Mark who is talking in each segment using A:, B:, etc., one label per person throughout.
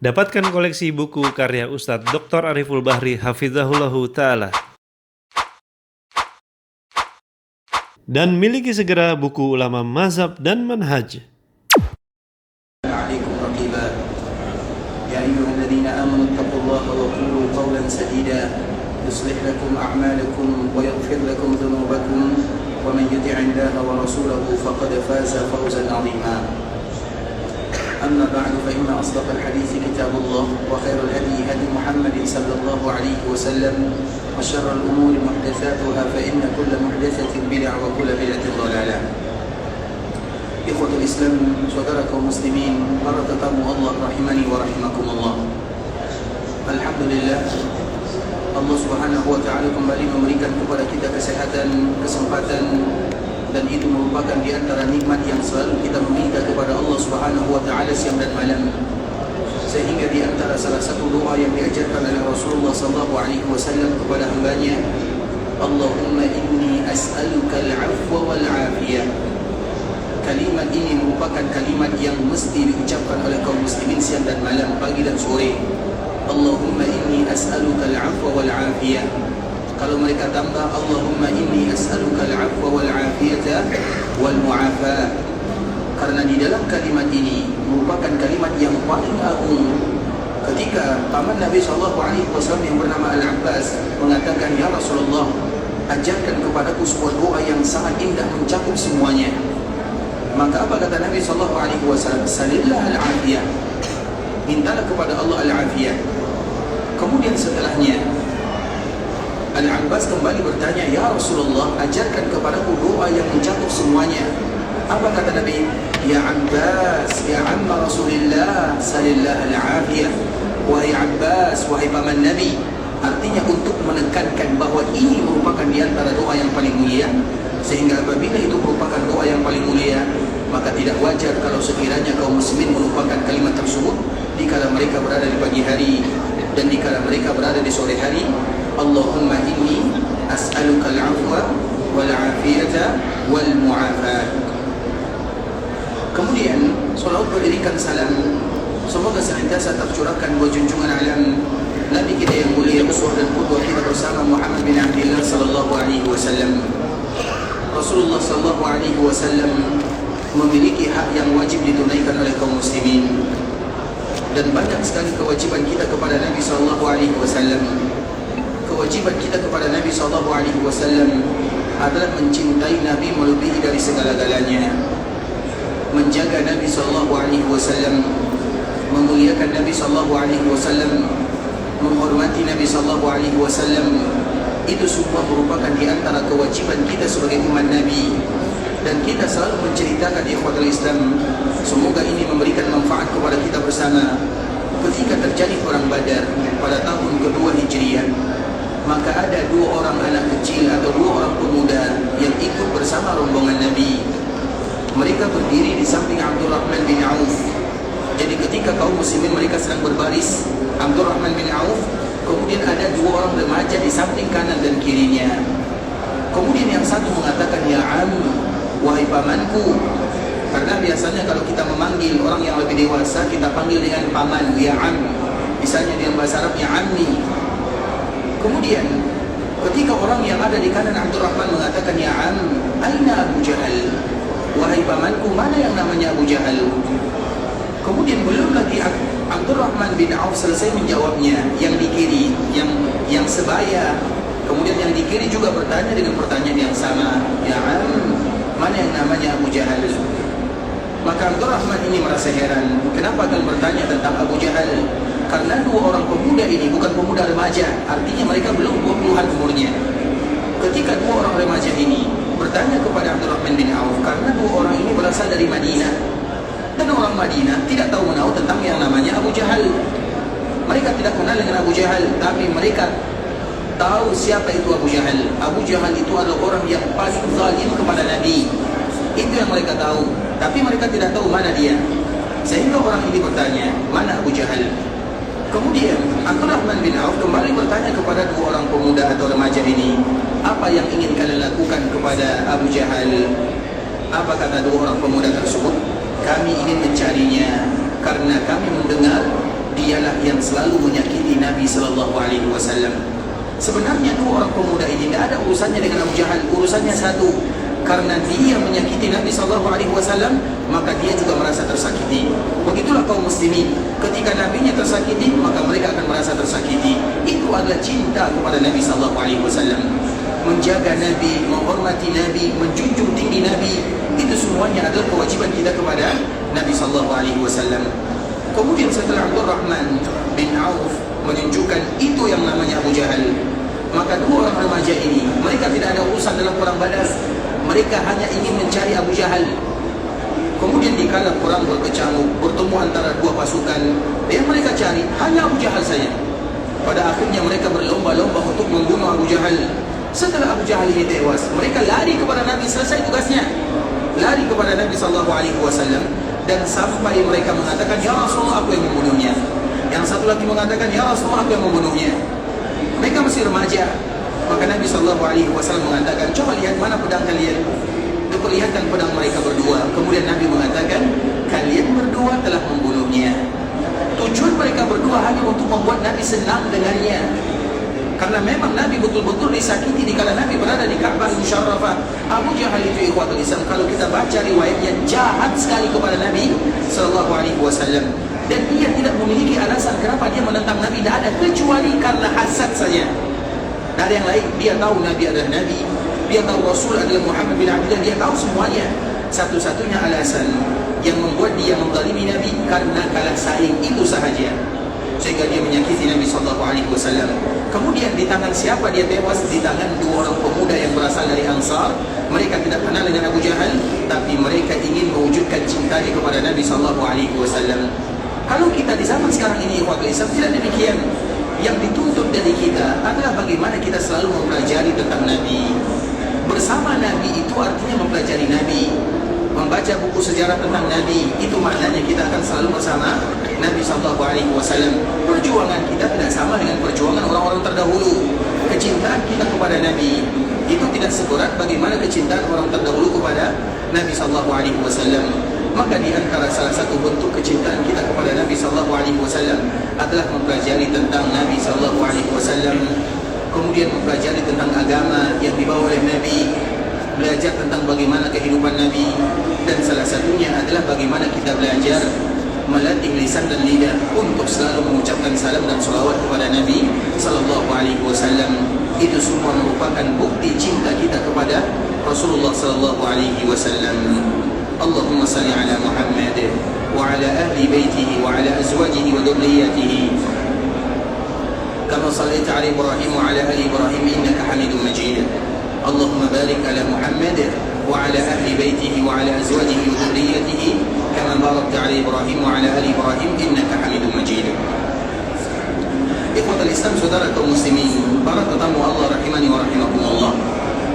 A: Dapatkan koleksi buku karya Ustadz Dr. Ariful Bahri Hafizahullahu Ta'ala. Dan miliki segera buku ulama mazhab dan manhaj.
B: يا أيها الذين آمنوا اتقوا الله وقولوا قولا سديدا يصلح لكم أعمالكم ويغفر لكم ذنوبكم ومن يطع الله ورسوله فقد فاز فوزا عظيما أما بعد فإن أصدق الحديث كتاب الله وخير الهدي هدي محمد صلى الله عليه وسلم وشر الأمور محدثاتها فإن كل محدثة بدعة وكل بدعة ضلالة. Ikhwatul Islam, saudara kaum muslimin, para tetamu Allah rahimani wa rahimakumullah. Alhamdulillah, Allah Subhanahu wa taala kembali memberikan kepada kita kesehatan, kesempatan, dan itu merupakan di antara nikmat yang selalu kita meminta kepada Allah Subhanahu wa taala siang dan malam. Sehingga di antara salah satu doa yang diajarkan oleh Rasulullah sallallahu alaihi wasallam kepada hambanya, Allahumma inni as'aluka al-'afwa wal-'afiyah. Kalimat ini merupakan kalimat yang mesti diucapkan oleh kaum muslimin siang dan malam, pagi dan sore. Allahumma inni as'aluka al-'afwa wal-'afiyah. Kalau mereka tambah Allahumma inni as'aluka al-'afwa wal-'afiyata wal-mu'afah. Karena di dalam kalimat ini merupakan kalimat yang paling agung. Ketika paman Nabi SAW yang bernama Al-Abbas mengatakan, "Ya Rasulullah, ajarkan kepadaku sebuah doa yang sangat indah mencakup semuanya." Maka apa kata Nabi SAW? Salillah al-afiyah. Mintalah kepada Allah al-afiyah. Kemudian setelahnya Al-Abbas kembali bertanya, "Ya Rasulullah, ajarkan kepadaku doa yang mencakup semuanya." Apa kata Nabi? "Ya Abbas, ya amma Rasulillah, salillah al-afiyah." Wahai Abbas, wahai paman Nabi. Artinya untuk menekankan bahawa ini merupakan di antara doa yang paling mulia. Sehingga apabila itu merupakan doa yang paling mulia, maka tidak wajar kalau sekiranya kaum muslimin melupakan kalimat tersebut dikala mereka berada di pagi hari dan dikala mereka berada di sore hari. Allahumma inni as'aluka al-'afwa wal-'afiyata wal-mu'afat. Kemudian salawat berikan salam semoga senantiasa tercurahkan buat junjungan alam Nabi kita yang mulia, uswah dan qudwah kita bersama Muhammad bin Abdullah sallallahu alaihi wasallam. Rasulullah sallallahu alaihi wasallam memiliki hak yang wajib ditunaikan oleh kaum muslimin, dan banyak sekali kewajiban kita kepada Nabi sallallahu alaihi wasallam. Kewajiban kita kepada Nabi sallallahu alaihi wasallam adalah mencintai Nabi melebihi dari segala-galanya, menjaga Nabi sallallahu alaihi wasallam, memuliakan Nabi sallallahu alaihi wasallam, menghormati Nabi sallallahu alaihi wasallam. Itu semua merupakan di antara kewajiban kita sebagai umat Nabi. Dan kita selalu menceritakan ikhwatul Islam, semoga ini memberikan manfaat kepada kita bersama. Ketika terjadi perang Badar pada tahun kedua Hijriah, maka ada dua orang anak kecil atau dua orang pemuda yang ikut bersama rombongan Nabi. Mereka berdiri di samping Abdurrahman bin Auf. Jadi ketika kaum muslimin mereka sedang berbaris, Abdurrahman bin Auf, kemudian ada dua orang remaja di samping kanan dan kirinya. Kemudian yang satu mengatakan, "Ya Am, wahai pamanku." Karena biasanya kalau kita memanggil orang yang lebih dewasa, kita panggil dengan paman, "Ya Am." Misalnya dalam bahasa Arab, "Ya Ammi." Kemudian ketika orang yang ada di kanan Abdurrahman mengatakan, "Ya Am, aina Abu Jahal?" Wahai pamanku, mana yang namanya Abu Jahal? Kemudian belum lagi Abdurrahman bin Auf selesai menjawabnya, yang di kiri, yang sebaya. Kemudian yang di kiri juga bertanya dengan pertanyaan yang sama, "Ya Am, mana yang namanya Abu Jahal?" Maka Abdurrahman ini merasa heran, kenapa akan bertanya tentang Abu Jahal? Karena dua orang pemuda ini bukan pemuda remaja, artinya mereka belum 20-an umurnya. Ketika dua orang remaja ini bertanya kepada Abdurrahman bin Auf, karena dua orang ini berasal dari Madinah, dan orang Madinah tidak tahu menahu tentang yang namanya Abu Jahal. Mereka tidak kenal dengan Abu Jahal, tapi mereka tahu siapa itu Abu Jahal. Abu Jahal itu adalah orang yang paling zalim kepada Nabi. Itu yang mereka tahu, tapi mereka tidak tahu mana dia. Sehingga orang ini bertanya, "Mana Abu Jahal?" Kemudian Abdurrahman bin Auf kembali bertanya kepada dua orang pemuda atau remaja ini, "Apa yang ingin kalian lakukan kepada Abu Jahal?" Apa kata dua orang pemuda tersebut? "Kami ingin mencarinya karena kami mendengar dia adalah yang selalu menyakiti Nabi sallallahu alaihi wasallam. Sebenarnya dua orang pemuda ini tidak ada urusannya dengan Abu Jahal, urusannya satu. Karena dia menyakiti Nabi sallallahu alaihi wasallam, maka dia juga merasa tersakiti. Begitulah kaum muslimin, ketika nabinya tersakiti, maka mereka akan merasa tersakiti. Itu adalah cinta kepada Nabi sallallahu alaihi wasallam. Menjaga Nabi, menghormati Nabi, menjunjung tinggi Nabi, itu semuanya adalah kewajiban kita kepada Nabi sallallahu alaihi wasallam. Kemudian setelah Abdul Rahman bin Auf menunjukkan itu yang namanya Abu Jahal, maka dua orang remaja ini, mereka tidak ada urusan dalam perang Badar. Mereka hanya ingin mencari Abu Jahal. Kemudian dikala perang berkecamuk, bertemu antara dua pasukan, yang mereka cari hanya Abu Jahal saja. Pada akhirnya mereka berlomba-lomba untuk membunuh Abu Jahal. Setelah Abu Jahal ini tewas, mereka lari kepada Nabi, selesai tugasnya. Lari kepada Nabi sallallahu alaihi wasallam, dan sampai mereka mengatakan, "Ya Rasulullah, aku yang membunuhnya." Yang satu lagi mengatakan, "Ya Rasulullah, aku yang membunuhnya." Mereka masih remaja. Maka Nabi sallallahu alaihi wasallam mengatakan, "Coba lihat mana pedang kalian." Diperlihatkan pedang mereka berdua. Kemudian Nabi mengatakan, "Kalian berdua telah membunuhnya." Tujuan mereka berdua hanya untuk membuat Nabi senang dengannya. Karena memang Nabi betul-betul disakiti dikala Nabi berada di Ka'bah Musyarrafah. Abu Jahal itu ikhwatul Islam, kalau kita baca riwayatnya, jahat sekali kepada Nabi sallallahu alaihi wasallam. Dan dia tidak memiliki alasan kenapa dia menentang Nabi, tidak ada, kecuali karena hasad saja. Tidak ada yang lain. Dia tahu Nabi adalah Nabi, dia tahu Rasul adalah Muhammad bin Abdullah, dia tahu semuanya. Satu-satunya alasan yang membuat dia menzalimi Nabi karena kalah saing, itu sahaja, sehingga dia menyakiti Nabi SAW. Kemudian di tangan siapa dia tewas? Di tangan dua orang pemuda yang berasal dari Ansar. Mereka tidak kenal dengan Abu Jahal, tapi mereka ingin mewujudkan cintanya kepada Nabi SAW. Kalau kita di zaman sekarang ini, Islam tidak demikian. Yang dituntut dari kita adalah bagaimana kita selalu mempelajari tentang Nabi. Bersama Nabi itu artinya mempelajari Nabi, membaca buku sejarah tentang Nabi. Itu maknanya kita akan selalu bersama Nabi SAW. Perjuangan kita tidak sama dengan perjuangan orang-orang terdahulu. Kecintaan kita kepada Nabi itu tidak seberat bagaimana kecintaan orang terdahulu kepada Nabi SAW. Maka di antara salah satu bentuk kecintaan kita kepada Nabi SAW adalah mempelajari tentang Nabi SAW, kemudian mempelajari tentang agama yang dibawa oleh Nabi, belajar tentang bagaimana kehidupan Nabi, dan salah satunya adalah bagaimana kita belajar melatih lisan dan lidah untuk selalu mengucapkan salam dan salawat kepada Nabi SAW. Itu semua merupakan bukti cinta kita kepada Rasulullah SAW. اللهم صل على محمد وعلى أهل بيته وعلى أزواجه وذريته كما صليت على إبراهيم وعلى آل إبراهيم إنك حميد مجيد. اللهم بارك على محمد وعلى أهل بيته وعلى أزواجه وذريته كما باركت على إبراهيم وعلى آل إبراهيم إنك حميد مجيد. Ikhwatul Islam, saudara kaum muslimin, para tetamu Allah rahimani wa rahimakumullah.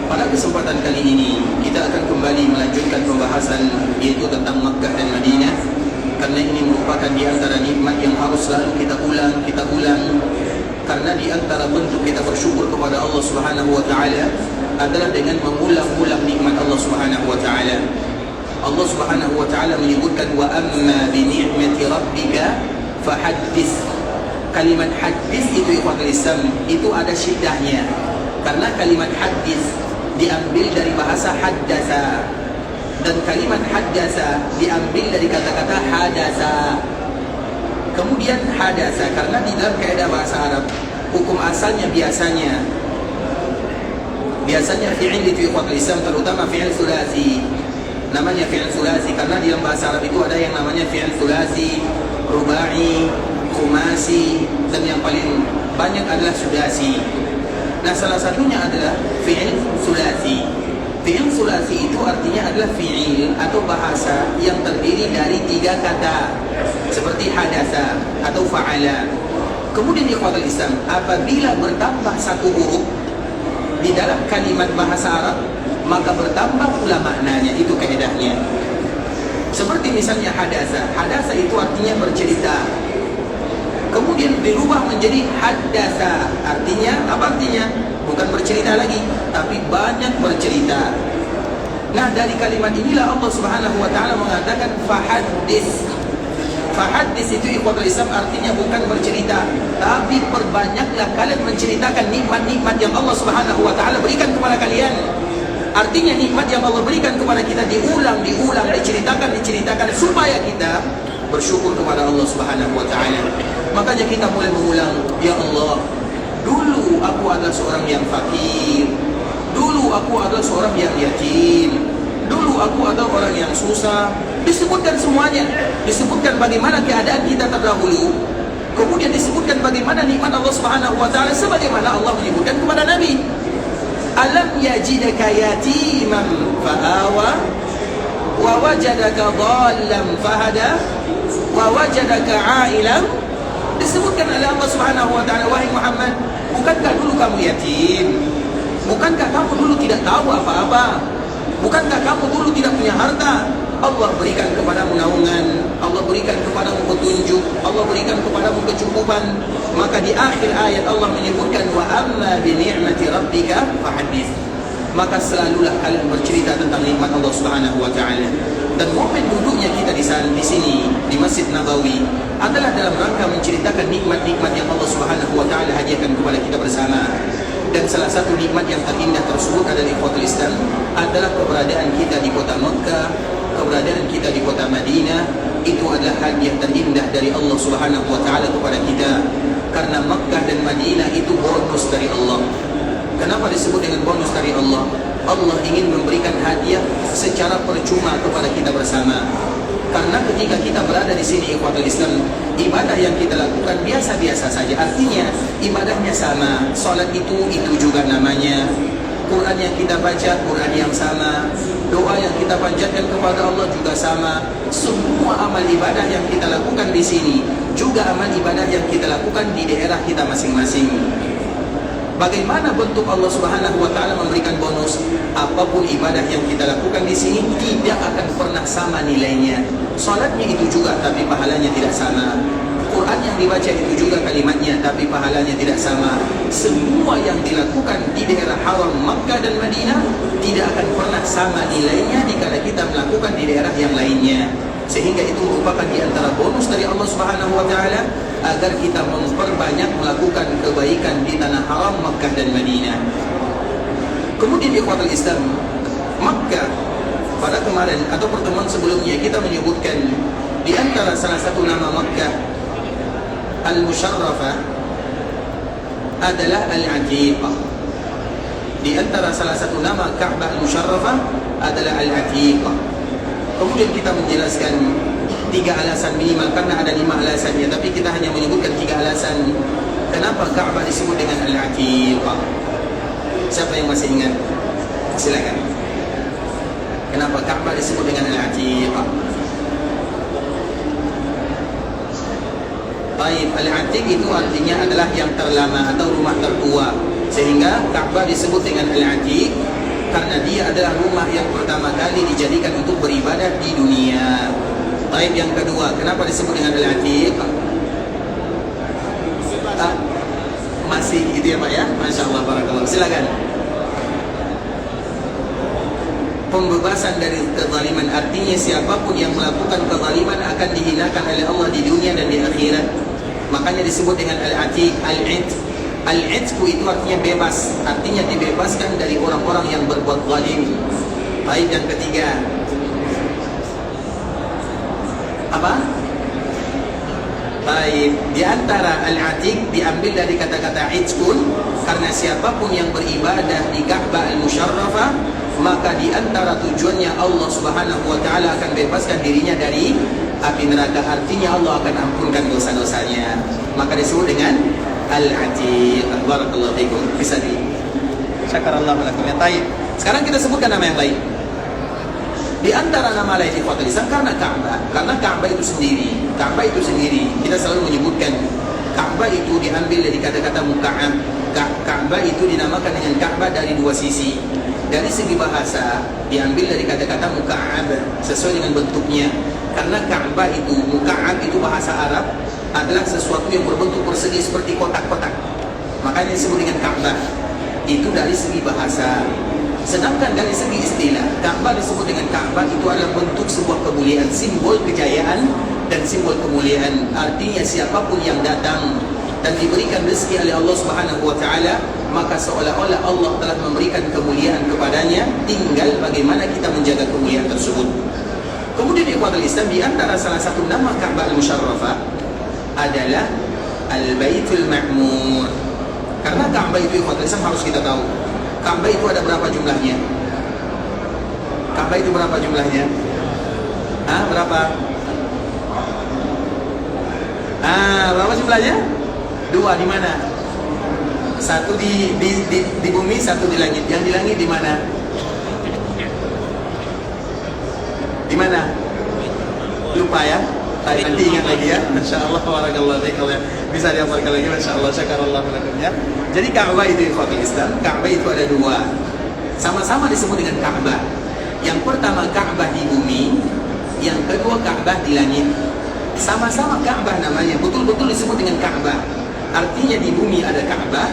B: Pada kesempatan kali ini kita akan kembali melanjutkan pembahasan, yaitu tentang Makkah dan Madinah. Karena ini merupakan di antara nikmat yang harus selalu kita ulang. Karena di antara bentuk kita bersyukur kepada Allah Subhanahu wa taala adalah dengan mengulang-ulang nikmat Allah Subhanahu wa taala. Allah Subhanahu wa taala menyebutkan, wa amma bi ni'mati rabbika fahaddits. Kalimat hadis itu ikhwatul Islam, itu ada syiddahnya. Karena kalimat hadis diambil dari bahasa haddasa, dan kalimat haddasa diambil dari kata-kata hadasa. Kemudian hadasa, karena di dalam kaidah bahasa Arab, hukum asalnya biasanya fi'il itu ikhwatul Islam, terutama fi'il sulasi. Namanya fi'il sulasi karena di dalam bahasa Arab itu ada yang namanya fi'il sulasi, rubai, khumasi, dan yang paling banyak adalah sudasi. Nah, salah satunya adalah fi'il sulasi. Fi'il sulasi itu artinya adalah fi'il atau bahasa yang terdiri dari 3 kata, seperti hadasa atau fa'ala. Kemudian di ikhwatul Islam, apabila bertambah 1 huruf di dalam kalimat bahasa Arab, maka bertambah pula maknanya. Itu kaidahnya. Seperti misalnya hadasa. Hadasa itu artinya bercerita. Kemudian dirubah menjadi haddasa. Artinya, apa artinya? Bukan bercerita lagi, tapi banyak bercerita. Nah, dari kalimat inilah Allah Subhanahu wa taala mengatakan fahaddits. Fahadis itu ikhwatul Islam artinya bukan bercerita, tapi perbanyaklah kalian menceritakan nikmat-nikmat yang Allah Subhanahu wa taala berikan kepada kalian. Artinya nikmat yang Allah berikan kepada kita diulang, diceritakan supaya kita bersyukur kepada Allah Subhanahu wa taala. Makanya kita mulai mengulang, ya Allah, dulu aku adalah seorang yang fakir, dulu aku adalah seorang yang yatim, dulu aku adalah orang yang susah. Disebutkan semuanya, disebutkan bagaimana keadaan kita terdahulu, kemudian disebutkan bagaimana nikmat Allah Subhanahu wa taala sebagaimana Allah menyebutkan kepada Nabi, alam yajidaka yatiman fa'awa wa wajadaka dhallan fahada wa wajadaka a'ilan. Disebutkan oleh Allah Subhanahu wa taala, wahai Muhammad, bukankah dulu kamu yatim? Bukankah kamu dulu tidak tahu apa-apa? Bukankah kamu dulu tidak punya harta? Allah berikan kepadamu naungan, Allah berikan kepadamu petunjuk, Allah berikan kepadamu kecukupan. Maka di akhir ayat Allah menyebutkan, wa amma bi ni'mati rabbika fahaddits. Maka selalulah kalian bercerita tentang nikmat Allah Subhanahu wa taala. Dan momen duduknya kita di sini di Masjid Nabawi adalah dalam rangka menceritakan nikmat-nikmat yang Allah Subhanahu wa taala hadiahkan kepada kita bersama. Dan salah satu nikmat yang terindah tersebut adalah ikhwatul Islam adalah keberadaan kita di kota Mekah, keberadaan kita di kota Madinah. Itu adalah hadiah terindah dari Allah Subhanahu wa taala kepada kita. Karena Mekah dan Madinah itu bonus dari Allah. Kenapa disebut dengan bonus dari Allah? Allah ingin memberikan hadiah secara percuma kepada kita bersama. Karena ketika kita berada di sini ikhwatul Islam, ibadah yang kita lakukan biasa-biasa saja. Artinya ibadahnya sama. Salat itu juga namanya. Quran yang kita baca, Quran yang sama. Doa yang kita panjatkan kepada Allah juga sama. Semua amal ibadah yang kita lakukan di sini juga amal ibadah yang kita lakukan di daerah kita masing-masing. Bagaimana bentuk Allah Subhanahu wa taala memberikan bonus? Apapun ibadah yang kita lakukan di sini tidak akan pernah sama nilainya. Salatnya itu juga tapi pahalanya tidak sama. Quran yang dibaca itu juga kalimatnya tapi pahalanya tidak sama. Semua yang dilakukan di daerah haram Makkah dan Madinah tidak akan pernah sama nilainya dikala kita melakukan di daerah yang lainnya. Sehingga itu merupakan di antara bonus dari Allah Subhanahu wa taala agar kita memperbanyak melakukan kebaikan di tanah haram Makkah dan Madinah. Kemudian ikhwatul Islam, Makkah pada kemarin atau pertemuan sebelumnya kita menyebutkan di antara salah satu nama Makkah Al-Musharrafah adalah Al-Atiqah. Di antara salah satu nama Ka'bah Al-Musharrafah adalah Al-Atiqah. Kemudian kita menjelaskan 3 alasan minimal, karena ada 5 alasannya, tapi kita hanya menyebutkan 3 alasan kenapa Ka'bah disebut dengan Al-Atiqah. Siapa yang masih ingat? Silakan. Kenapa Ka'bah disebut dengan Al-Atiqah? Baik, Al-Atiq itu artinya adalah yang terlama atau rumah tertua. Sehingga Ka'bah disebut dengan Al-Atiq karena dia adalah rumah yang pertama kali dijadikan untuk beribadah di dunia. Baik, yang kedua, kenapa disebut dengan Al-Atiq? Masih gitu ya Pak ya? Masya Allah, barakallah. Silakan. Pembebasan dari kezaliman, artinya siapapun yang melakukan kezaliman akan dihinakan oleh Allah di dunia dan di akhirat. Makanya disebut dengan Al-Atiq, Al-Itq. Al-Itqu itu artinya bebas, artinya dibebaskan dari orang-orang yang berbuat zalim. Baik, yang ketiga apa? Baik, di antara Al-Atiq diambil dari kata-kata Itqun, karena siapapun yang beribadah di Ka'bah Al-Musharrafah, maka di antara tujuannya Allah Subhanahu wa taala akan bebaskan dirinya dari api neraka. Artinya Allah akan ampunkan dosa-dosanya. Maka disebut dengan Al-Atiq. Barakallahu fikum. Bisa di Syakarallahu lakum ya. Baik. Sekarang kita sebutkan nama yang lain. Di antara nama lain ikhwatul Islam karena Ka'bah itu sendiri. Ka'bah itu sendiri. Kita selalu menyebutkan Ka'bah itu diambil dari kata-kata muka'ab. Ka'bah itu dinamakan dengan Ka'bah dari 2 sisi. Dari segi bahasa diambil dari kata-kata muka'ab sesuai dengan bentuknya. Karena Ka'bah itu, muka'ab itu bahasa Arab adalah sesuatu yang berbentuk persegi seperti kotak-kotak. Makanya disebut dengan Ka'bah. Itu dari segi bahasa. Sedangkan dari segi istilah, Ka'bah disebut dengan Ka'bah itu adalah bentuk sebuah kemuliaan, simbol kejayaan dan simbol kemuliaan. Artinya siapapun yang datang dan diberikan rezeki oleh Allah Subhanahu wa taala, maka seolah-olah Allah telah memberikan kemuliaan kepadanya, tinggal bagaimana kita menjaga kemuliaan tersebut. Kemudian ikhwatul Islam, di antara salah satu nama Ka'bah al-Musharrafah adalah Al-Baitul Ma'mur. Karena Ka'bah itu ikhwatul Islam harus kita tahu, Ka'bah itu ada berapa jumlahnya? Ka'bah itu berapa jumlahnya? Berapa? Berapa jumlahnya? Dua, di mana? Satu di bumi, satu di langit. Yang di langit di mana? Di mana? Lupa ya? Nanti ingat lagi ya. Insyaallah barakallahu fiik. Kalau bisa dihafalkan lagi, masyaallah, syakarallahu lakum ya. Jadi Ka'bah itu ikhwatul Islam, Ka'bah itu ada dua. Sama-sama disebut dengan Ka'bah. Yang pertama Ka'bah di bumi, yang kedua Ka'bah di langit. Sama-sama Ka'bah namanya, betul-betul disebut dengan Ka'bah. Artinya di bumi ada Ka'bah,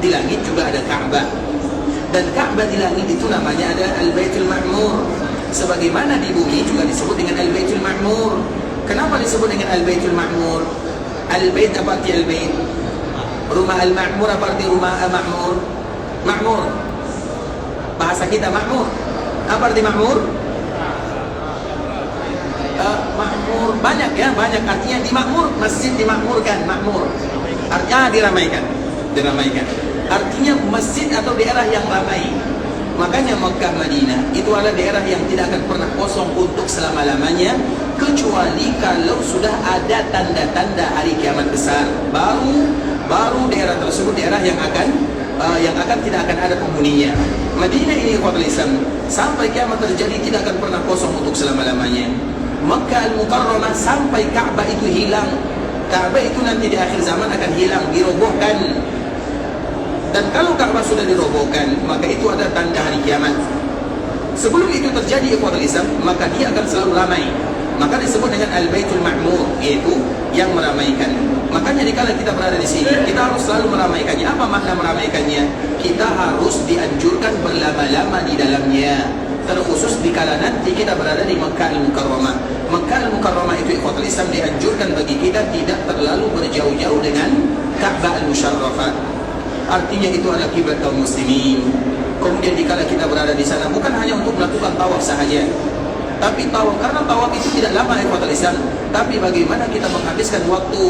B: di langit juga ada Ka'bah. Dan Ka'bah di langit itu namanya ada Al-Baitul Ma'mur. Sebagaimana di bumi juga disebut dengan Al-Baitul Ma'mur. Kenapa disebut dengan Al-Baitul Ma'mur? Al-Bait apa arti Al-Bait? Rumah Al-Ma'mur apa arti rumah Al-Ma'mur? Ma'mur. Bahasa kita Ma'mur. Apa arti Ma'mur? Makmur, banyak ya, banyak artinya dimakmur, masjid dimakmurkan, makmur. Artinya diramaikan. Artinya masjid atau daerah yang ramai. Makanya Makkah Madinah itu adalah daerah yang tidak akan pernah kosong untuk selama-lamanya, kecuali kalau sudah ada tanda-tanda hari kiamat besar. Baru daerah tersebut daerah yang akan tidak akan ada penghuninya. Madinah ini ikhwatul Islam sampai kiamat terjadi tidak akan pernah kosong untuk selama-lamanya. Makkah Al-Mukarramah sampai Ka'bah itu hilang. Ka'bah itu nanti di akhir zaman akan hilang, dirobohkan. Dan kalau Ka'bah sudah dirobohkan, maka itu ada tanda hari kiamat. Sebelum itu terjadi ikhwatul Islam, maka dia akan selalu ramai. Maka disebut dengan Al-Baitul Ma'mur, yaitu yang meramaikan. Makanya dikala kita berada di sini, kita harus selalu meramaikannya. Apa makna meramaikannya? Kita harus dianjurkan berlama-lama di dalamnya. Terkhusus dikala nanti kita berada di Makkah Al-Mukarramah. Makkah Al-Mukarramah itu ikhwatul Islam dianjurkan bagi kita tidak terlalu berjauh-jauh dengan Ka'bah Al-Musharrafah. Artinya itu adalah kiblat kaum muslimin. Kemudian dikala kita berada di sana bukan hanya untuk melakukan tawaf sahaja, tapi tawaf, karena tawaf itu tidak lama ikhwatul Islam, tapi bagaimana kita menghabiskan waktu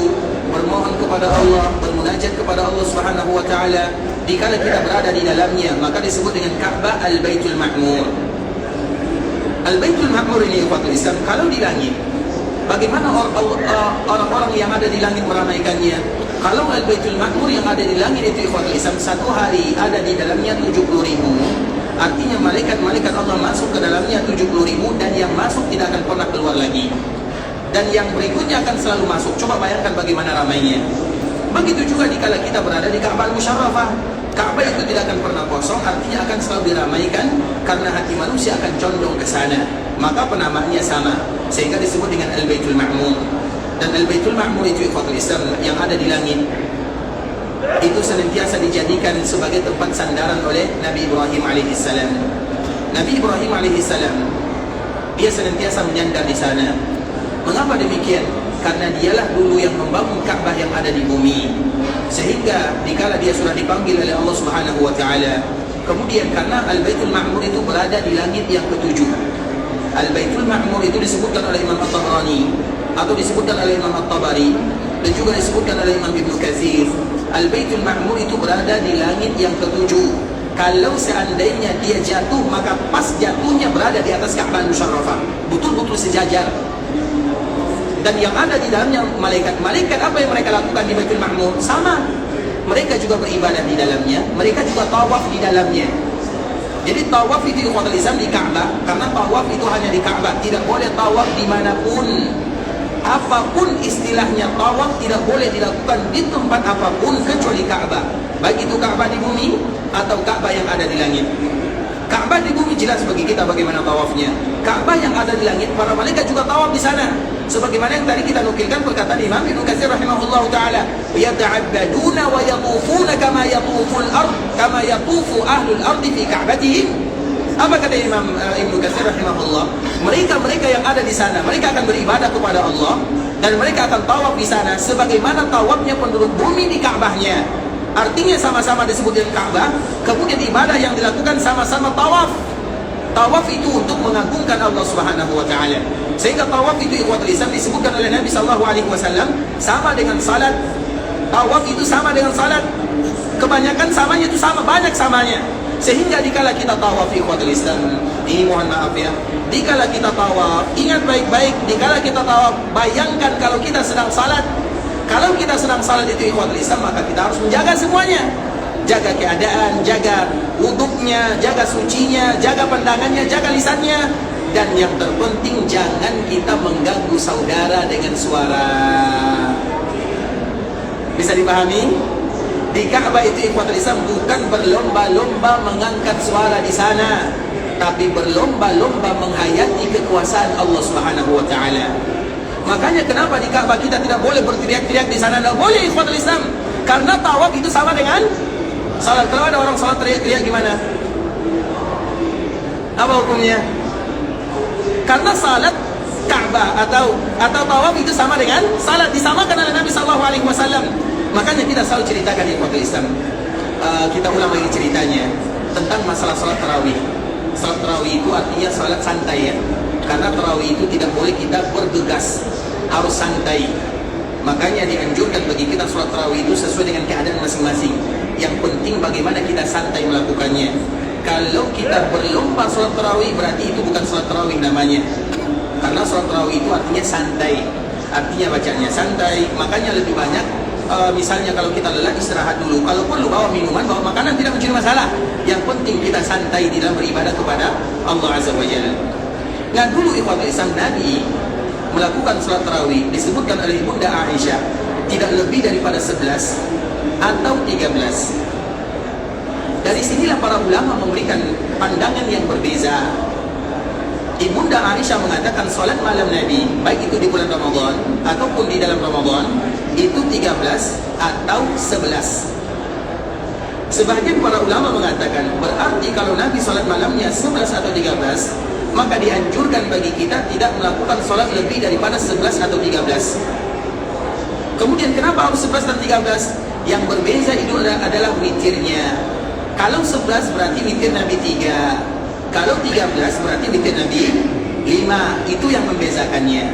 B: bermohon kepada Allah, bermunajat kepada Allah Subhanahu wa taala dikala kita berada di dalamnya, maka disebut dengan Ka'bah Al-Baitul Ma'mur. Al-Baitul Ma'mur ini ikhwatul Islam, kalau di langit, bagaimana orang-orang yang ada di langit meramaikannya? Kalau Al-Baitul Ma'mur yang ada di langit itu ikhwatul Islam, satu hari ada di dalamnya 70.000. Artinya malaikat-malaikat Allah masuk ke dalamnya 70.000, dan yang masuk tidak akan pernah keluar lagi. Dan yang berikutnya akan selalu masuk. Coba bayangkan bagaimana ramainya. Begitu juga dikala kita berada di Ka'bah Al-Musharrafah. Ka'bah itu tidak akan pernah kosong, artinya akan selalu diramaikan karena hati manusia akan condong ke sana. Maka penamaannya sama, sehingga disebut dengan Al-Baitul Ma'mur. Dan Al-Baitul Ma'mur itu ikhwatul Islam yang ada di langit, itu senantiasa dijadikan sebagai tempat sandaran oleh Nabi Ibrahim alaihissalam. Nabi Ibrahim alaihissalam dia senantiasa menyandar di sana. Mengapa demikian? Karena dialah dulu yang membangun Ka'bah yang ada di bumi. Sehingga dikala dia sudah dipanggil oleh Allah Subhanahu wa taala, kemudian karena Al-Baitul Ma'mur itu berada di langit yang ketujuh. Al-Baitul Ma'mur itu disebutkan oleh Imam At-Tabrani atau disebutkan oleh Imam At-Tabari dan juga disebutkan oleh Imam Ibnu Katsir. Al-Baitul Ma'mur itu berada di langit yang ketujuh. Kalau seandainya dia jatuh, maka pas jatuhnya berada di atas Ka'bah Al-Musharrafah, betul-betul sejajar. Dan yang ada di dalamnya malaikat apa yang mereka lakukan di Baitul Ma'mur? Sama, mereka juga beribadah di dalamnya, mereka juga tawaf di dalamnya. Jadi tawaf itu ikhwatul Islam di Ka'bah, karena tawaf itu hanya di Ka'bah, tidak boleh tawaf dimanapun. Apapun istilahnya tawaf tidak boleh dilakukan di tempat apapun kecuali Ka'bah. Baik itu Ka'bah di bumi atau Ka'bah yang ada di langit. Ka'bah di bumi jelas bagi kita bagaimana tawafnya. Ka'bah yang ada di langit, para malaikat juga tawaf di sana. Sebagaimana yang tadi kita nukilkan perkataan Imam Ibnu Katsir rahimahullah taala, yata'abbaduna wa yatufuna kama yatuful ard, kama yatufu ahlul ard fi ka'batihim. Apa kata Imam Ibnu Katsir rahimahullah? Mereka yang ada di sana, mereka akan beribadah kepada Allah Dan mereka akan tawaf di sana sebagaimana tawafnya penduduk bumi di Ka'bahnya. Artinya sama-sama disebut dengan Ka'bah, kemudian ibadah yang dilakukan sama-sama tawaf. Tawaf itu untuk mengagungkan Allah Subhanahu wa taala. Sehingga tawaf itu ikhwatul Islam disebutkan oleh Nabi sallallahu alaihi wasallam sama dengan salat. Tawaf itu sama dengan salat. Kebanyakan samanya itu sama, banyak samanya. Sehingga dikala kita tawaf ikhwatul Islam, ini mohon maaf ya, dikala kita tawaf, ingat baik-baik, dikala kita tawaf, bayangkan kalau kita sedang salat. Kalau kita sedang salat itu ikhwatul Islam, maka kita harus menjaga semuanya. Jaga keadaan, jaga wuduknya, jaga sucinya, jaga pandangannya, jaga lisannya. Dan yang terpenting jangan kita mengganggu saudara dengan suara. Bisa dipahami? Di Ka'bah itu ikhwatul Islam bukan berlomba-lomba mengangkat suara di sana, tapi berlomba-lomba menghayati kekuasaan Allah Subhanahu wa taala. Makanya kenapa di Ka'bah kita tidak boleh berteriak-teriak di sana? Tidak boleh ikhwatul Islam. Karena tawaf itu sama dengan salat. Kalau ada orang salat teriak-teriak gimana? Apa hukumnya? Karena salat Ka'bah atau tawaf itu sama dengan salat, disamakan oleh Nabi sallallahu alaihi wasallam. Makanya kita selalu ceritakan di ikhwatul Islam, kita ulang lagi ceritanya tentang masalah salat tarawih. Salat tarawih itu artinya salat santai ya. Karena tarawih itu tidak boleh kita bergegas, harus santai. Makanya dianjurkan bagi kita salat tarawih itu sesuai dengan keadaan masing-masing. Yang penting bagaimana kita santai melakukannya. Kalau kita berlomba salat tarawih, berarti itu bukan salat tarawih namanya. Karena salat tarawih itu artinya santai, artinya bacanya santai. Makanya lebih banyak misalnya kalau kita lelah istirahat dulu, kalau perlu bawa minuman, bawa makanan, tidak menjadi masalah. Yang penting kita santai di dalam beribadah kepada Allah Azza wa Jalla. Nah dulu ikhwatul Islam, Nabi melakukan salat tarawih disebutkan oleh Bunda Aisyah tidak lebih daripada 11 atau 13. Dari sinilah para ulama memberikan pandangan yang berbeza. Ibunda Aisyah mengatakan salat malam Nabi, baik itu di bulan Ramadan ataupun di dalam Ramadan, itu 13 atau 11. Sebagian para ulama mengatakan berarti kalau Nabi salat malamnya 11 atau 13, maka dianjurkan bagi kita tidak melakukan salat lebih daripada 11 atau 13. Kemudian kenapa harus 11 dan 13? Yang berbeza itu adalah witirnya. Kalau 11 berarti witir Nabi 3. Kalau 13 berarti witir Nabi 5. Itu yang membezakannya.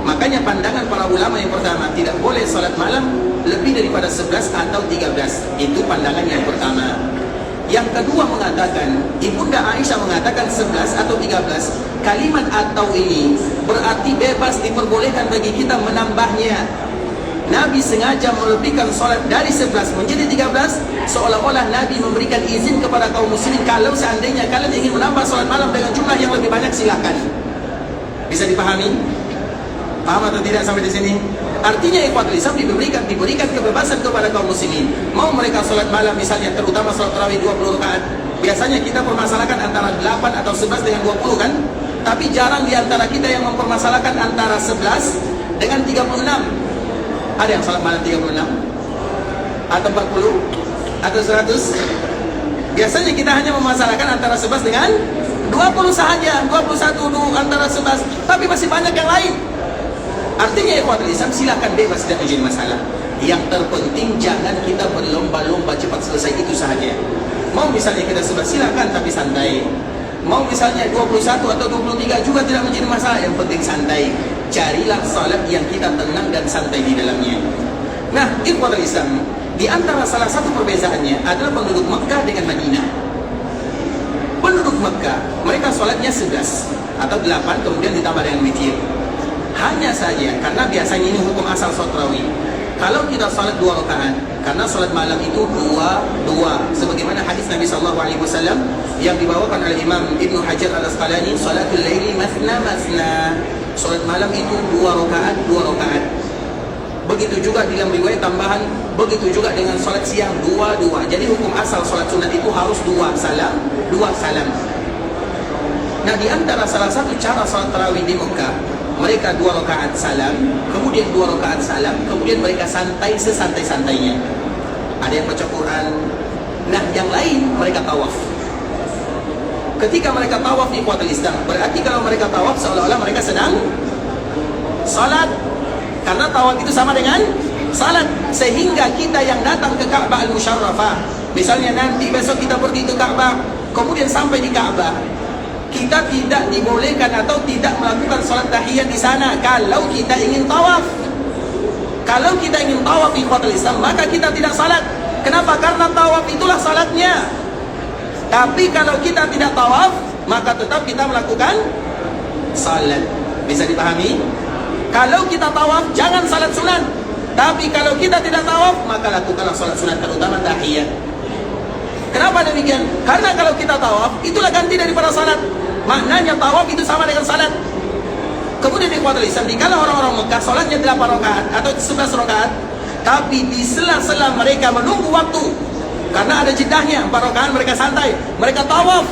B: Makanya pandangan para ulama yang pertama, tidak boleh salat malam lebih daripada 11 atau 13. Itu pandangan yang pertama. Yang kedua mengatakan, Ibunda Aisyah mengatakan 11 atau 13. Kalimat atau ini berarti bebas, diperbolehkan bagi kita menambahnya. Nabi sengaja melebihkan salat dari 11 menjadi 13, seolah-olah Nabi memberikan izin kepada kaum muslimin, kalau seandainya kalian ingin menambah salat malam dengan jumlah yang lebih banyak, silakan. Bisa dipahami? Paham atau tidak sampai di sini? Artinya ikhwatul Islam diberikan kebebasan kepada kaum muslimin. Mau mereka salat malam misalnya, terutama salat tarawih 20 rakaat. Biasanya kita permasalahkan antara 8 atau 11 dengan 20 kan? Tapi jarang di antara kita yang mempermasalahkan antara 11 dengan 36. Ada yang salat malam 36 atau 40 atau 100. Biasanya kita hanya memasalahkan antara 11 dengan 20 sahaja, 21 antara 11, tapi masih banyak yang lain. Artinya ikhwatul Islam silakan bebas, tidak menjadi masalah. Yang terpenting jangan kita berlomba-lomba cepat selesai, itu sahaja. Mau misalnya kita 11 silakan tapi santai. Mau misalnya 21 atau 23 juga tidak menjadi masalah, yang penting santai. Carilah salat yang kita tenang dan santai di dalamnya. Nah, ikhwatul Islam, di antara salah satu perbezaannya adalah penduduk Mekah dengan Madinah. Penduduk Mekah, mereka salatnya 11 atau 8 kemudian ditambah dengan witir. Hanya saja karena biasanya ini hukum asal salat tarawih. Kalau kita salat 2 rakaat, karena salat malam itu 2 sebagaimana hadis Nabi sallallahu alaihi wasallam yang dibawakan oleh Imam Ibnu Hajar Al-Asqalani, salatul laili masna masna. Salat malam itu 2 rakaat. Begitu juga dalam riwayat tambahan, begitu juga dengan salat siang 2. Jadi hukum asal salat sunat itu harus 2 salam. Nah, di antara salah satu cara salat tarawih di Mekah, mereka 2 rakaat salam, kemudian 2 rakaat salam, kemudian mereka santai sesantai-santainya. Ada yang baca Quran. Nah, yang lain mereka tawaf. Ketika mereka tawaf ikhwatul Islam, berarti kalau mereka tawaf seolah-olah mereka sedang salat. Karena tawaf itu sama dengan salat. Sehingga kita yang datang ke Ka'bah Al-Musyarrafah, misalnya nanti besok kita pergi ke Ka'bah, kemudian sampai di Ka'bah, kita tidak dibolehkan atau tidak melakukan salat tahiyat di sana kalau kita ingin tawaf. Kalau kita ingin tawaf ikhwatul Islam, maka kita tidak salat. Kenapa? Karena tawaf itulah salatnya. Tapi kalau kita tidak tawaf, maka tetap kita melakukan salat. Bisa dipahami? Kalau kita tawaf, jangan salat sunat. Tapi kalau kita tidak tawaf, maka lakukanlah salat sunat, terutama tahiyat. Kenapa demikian? Karena kalau kita tawaf, itulah ganti daripada salat. Maknanya tawaf itu sama dengan salat. Kemudian di ikhwatul Islam, dikala orang-orang Mekah salatnya 8 rakaat atau 11 rakaat, tapi di sela-sela mereka menunggu waktu, karena ada jedahnya 4 rakaat mereka santai, mereka tawaf.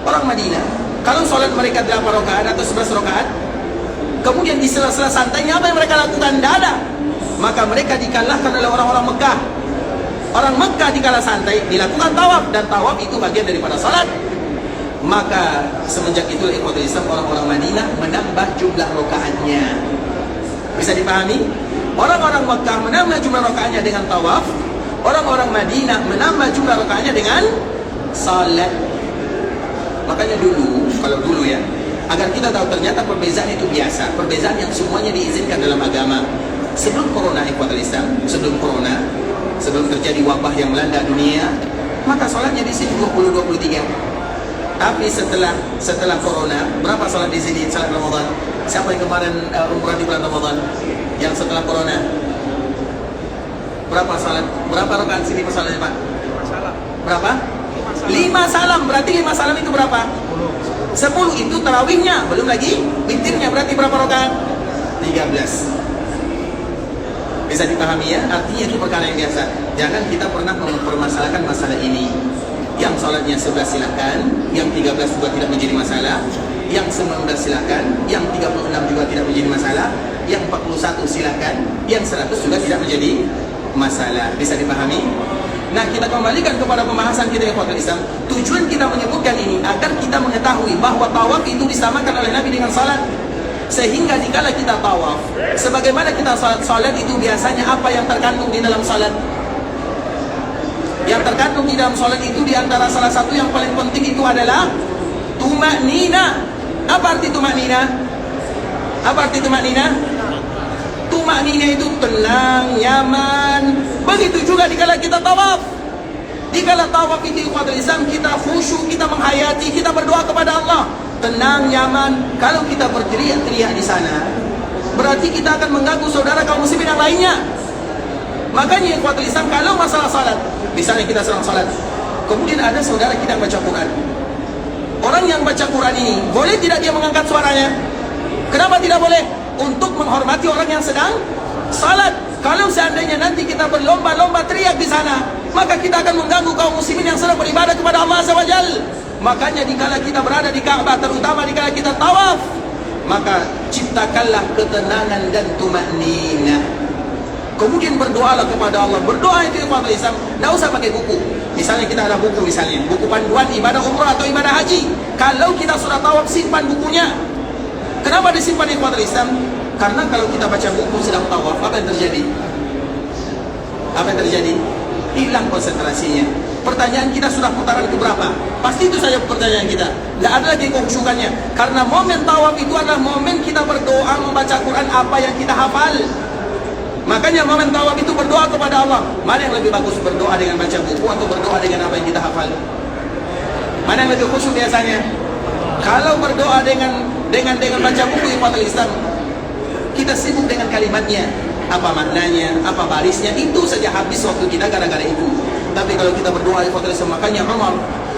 B: Orang Madinah, kalau salat mereka 8 rakaat atau 11 rakaat, kemudian di sela-sela santainya apa yang mereka lakukan? Tidak ada. Maka mereka dikalahkan oleh orang-orang Mekah. Orang Mekah dikala santai dilakukan tawaf, dan tawaf itu bagian daripada salat. Maka semenjak itu ikhwatul Islam, orang-orang Madinah menambah jumlah rakaatnya. Bisa dipahami? Orang-orang Mekah menambah jumlah rakaatnya dengan tawaf, orang-orang Madinah menambah jumlah rakaatnya dengan salat. Makanya dulu, kalau dulu ya, agar kita tahu ternyata perbezaan itu biasa, perbezaan yang semuanya diizinkan dalam agama. Sebelum corona ikhwatul Islam, sebelum terjadi wabah yang melanda dunia, maka salatnya di sini 20-23. Tapi setelah corona, berapa salat di sini, salat Ramadan? Siapa yang kemarin umrah di bulan Ramadan? Yang setelah corona, berapa salat? Berapa rakaat sini salatnya Pak?
C: 5 salam.
B: Berapa? 5 salam. Berarti 5 salam itu berapa? 10 itu tarawihnya, belum lagi witirnya. Berarti berapa rakaat? 13. Bisa dipahami ya? Artinya itu perkara yang biasa. Jangan kita pernah mempermasalahkan masalah ini. Yang salatnya 11 silakan, yang 13 juga tidak menjadi masalah, yang 19 silakan, yang 36 juga tidak menjadi masalah, yang 41 silakan, yang 100 juga tidak menjadi masalah. Bisa dipahami? Nah, kita kembalikan kepada pembahasan kita ikhwatul Islam. Tujuan kita menyebutkan ini agar kita mengetahui bahwa tawaf itu disamakan oleh Nabi dengan salat. Sehingga dikala kita tawaf, sebagaimana kita salat itu biasanya apa yang terkandung di dalam salat? Yang terkandung di dalam salat itu diantara salah satu yang paling penting itu adalah tumaknina. Apa arti tumaknina? Apa arti tumaknina? Tumaknina itu tenang, nyaman. Begitu juga dikala kita tawaf. Dikala tawaf itu ikhwatul Islam, kita khusyuk, kita menghayati, kita berdoa kepada Allah. Tenang, nyaman. Kalau kita berteriak-teriak di sana, berarti kita akan mengganggu saudara kaum muslimin yang lainnya. Makanya ikhwatul Islam, kalau masalah salat, misalnya kita sedang salat, kemudian ada saudara kita baca Quran. Orang yang baca Quran ini, boleh tidak dia mengangkat suaranya? Kenapa tidak boleh? Untuk menghormati orang yang sedang salat. Kalau seandainya nanti kita berlomba-lomba teriak di sana, maka kita akan mengganggu kaum muslimin yang sedang beribadah kepada Allah Azza wa Jalla. Makanya dikala kita berada di Ka'bah, terutama dikala kita tawaf, maka ciptakanlah ketenangan dan tumakninah. Kemudian berdoalah kepada Allah. Berdoa itu kepada Islam, tidak usah pakai buku. Misalnya kita ada buku, misalnya buku panduan ibadah umrah atau ibadah haji. Kalau kita sudah tawaf, simpan bukunya. Kenapa disimpan kepada Islam? Karena kalau kita baca buku sedang tawaf, apa yang terjadi? Apa yang terjadi? Hilang konsentrasinya. Pertanyaan kita sudah putaran keberapa? Pasti itu saja pertanyaan kita. Tidak ada lagi kekhusyukannya. Karena momen tawaf itu adalah momen kita berdoa, membaca Quran apa yang kita hafal. Makanya momen tawaf itu berdoa kepada Allah. Mana yang lebih bagus, berdoa dengan baca buku atau berdoa dengan apa yang kita hafal? Mana yang lebih khusyuk biasanya? Kalau berdoa dengan baca buku ikhwatul Islam, kita sibuk dengan kalimatnya, apa maknanya, apa barisnya, itu saja habis waktu kita gara-gara itu. Tapi kalau kita berdoa ikhwatul Islam, makanya Umar,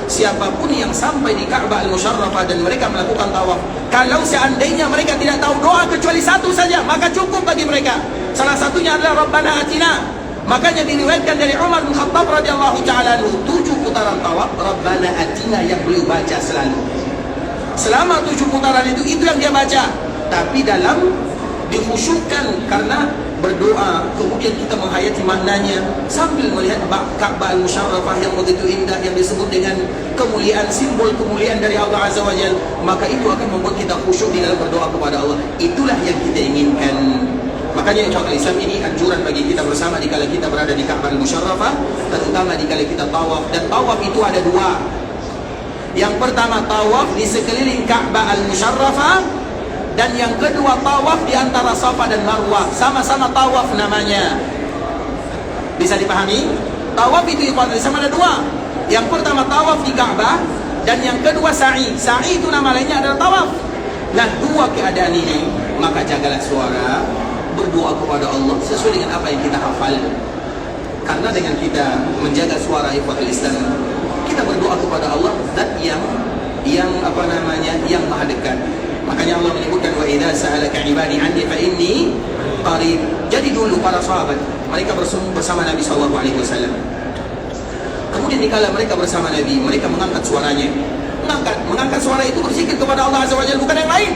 B: siapapun yang sampai di Ka'bah Al-Musyarrafah dan mereka melakukan tawaf, kalau seandainya mereka tidak tahu doa kecuali satu saja, maka cukup bagi mereka. Salah satunya adalah Rabbana Atina. Makanya diriwayatkan dari Umar bin Khattab radhiyallahu ta'ala 7 putaran tawaf Rabbana Atina yang beliau baca selalu. Selama 7 putaran itu yang dia baca. Tapi dalam dikhusyukkan karena berdoa, kemudian kita menghayati maknanya sambil melihat Ka'bah Al-Musyarrafah yang begitu indah, yang disebut dengan kemuliaan, simbol kemuliaan dari Allah Azza wa Jalla. Maka itu akan membuat kita khusyuk di dalam berdoa kepada Allah. Itulah yang kita inginkan. Makanya ikhwatul Islam, ini anjuran bagi kita bersama dikala kita berada di Ka'bah Al-Musyarrafah, terutama dikala kita tawaf. Dan tawaf itu ada dua. Yang pertama tawaf di sekeliling Ka'bah Al-Musyarrafah, dan yang kedua tawaf di antara Safa dan Marwah. Sama-sama tawaf namanya. Bisa dipahami? Tawaf itu ikhwatul Islam ada dua. Yang pertama tawaf di Ka'bah, dan yang kedua sa'i. Sa'i itu nama lainnya adalah tawaf. Nah, dua keadaan ini, maka jagalah suara, berdoa kepada Allah sesuai dengan apa yang kita hafal. Karena dengan kita menjaga suara ikhwatul Islam, kita berdoa kepada Allah zat yang maha dekat. Makanya Allah menyebutkan wa idza sa'alaka ibadi anni fa inni qarib. Jadi dulu para sahabat mereka bersama Nabi sallallahu alaihi wasallam. Kemudian dikala mereka bersama Nabi, mereka mengangkat suaranya. Mengangkat suara itu berzikir kepada Allah Azza wa Jalla, bukan yang lain.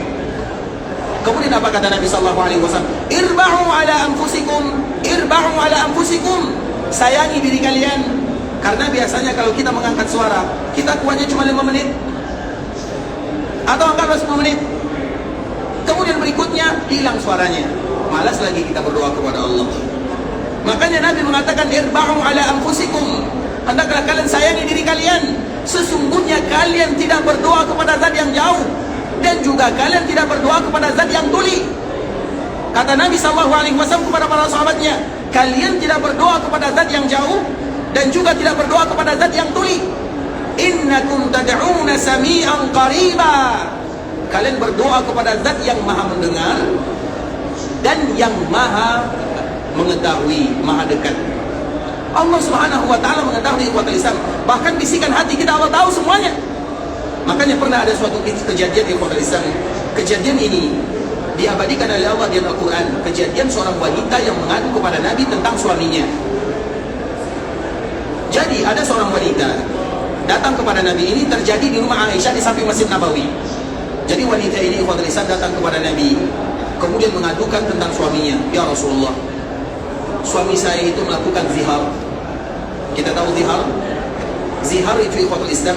B: Kemudian apa kata Nabi sallallahu alaihi wasallam? Irba'u ala anfusikum. Sayangi diri kalian. Karena biasanya kalau kita mengangkat suara, kita kuatnya cuma 5 menit. Atau angkat 10 menit. Kemudian berikutnya hilang suaranya. Malas lagi kita berdoa kepada Allah. Makanya Nabi mengatakan irba'u ala anfusikum. Hendaklah kalian sayangi diri kalian. Sesungguhnya kalian tidak berdoa kepada zat yang jauh, dan juga kalian tidak berdoa kepada zat yang tuli. Kata Nabi SAW kepada para sahabatnya, kalian tidak berdoa kepada zat yang jauh, dan juga tidak berdoa kepada zat yang tuli. Innakum tad'una sami'an qariba. Kalian berdoa kepada zat yang maha mendengar dan yang maha mengetahui, maha dekat. Allah Subhanahu wa ta'ala mengetahui ikhwatul Islam. Bahkan bisikan hati kita Allah tahu semuanya. Makanya pernah ada suatu kejadian ikhwatul Islam. Kejadian ini diabadikan oleh Allah di Al-Quran. Kejadian seorang wanita yang mengadu kepada Nabi tentang suaminya. Jadi ada seorang wanita datang kepada Nabi. Ini terjadi di rumah Aisyah di samping Masjid Nabawi. Jadi wanita ini ikhwatul Islam datang kepada Nabi, kemudian mengadukan tentang suaminya. Ya Rasulullah, suami saya itu melakukan zihar. Kita tahu zihar? Zihar itu ikhwatul Islam,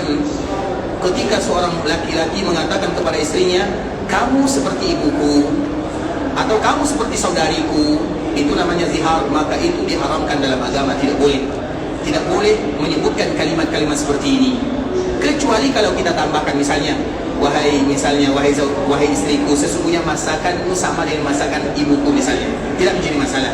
B: ketika seorang laki-laki mengatakan kepada istrinya, kamu seperti ibuku, atau kamu seperti saudariku, itu namanya zihar. Maka itu diharamkan dalam agama, tidak boleh. Tidak boleh menyebutkan kalimat-kalimat seperti ini. Kecuali kalau kita tambahkan misalnya, wahai istriku, sesungguhnya masakanmu sama dengan masakan ibuku misalnya, tidak menjadi masalah.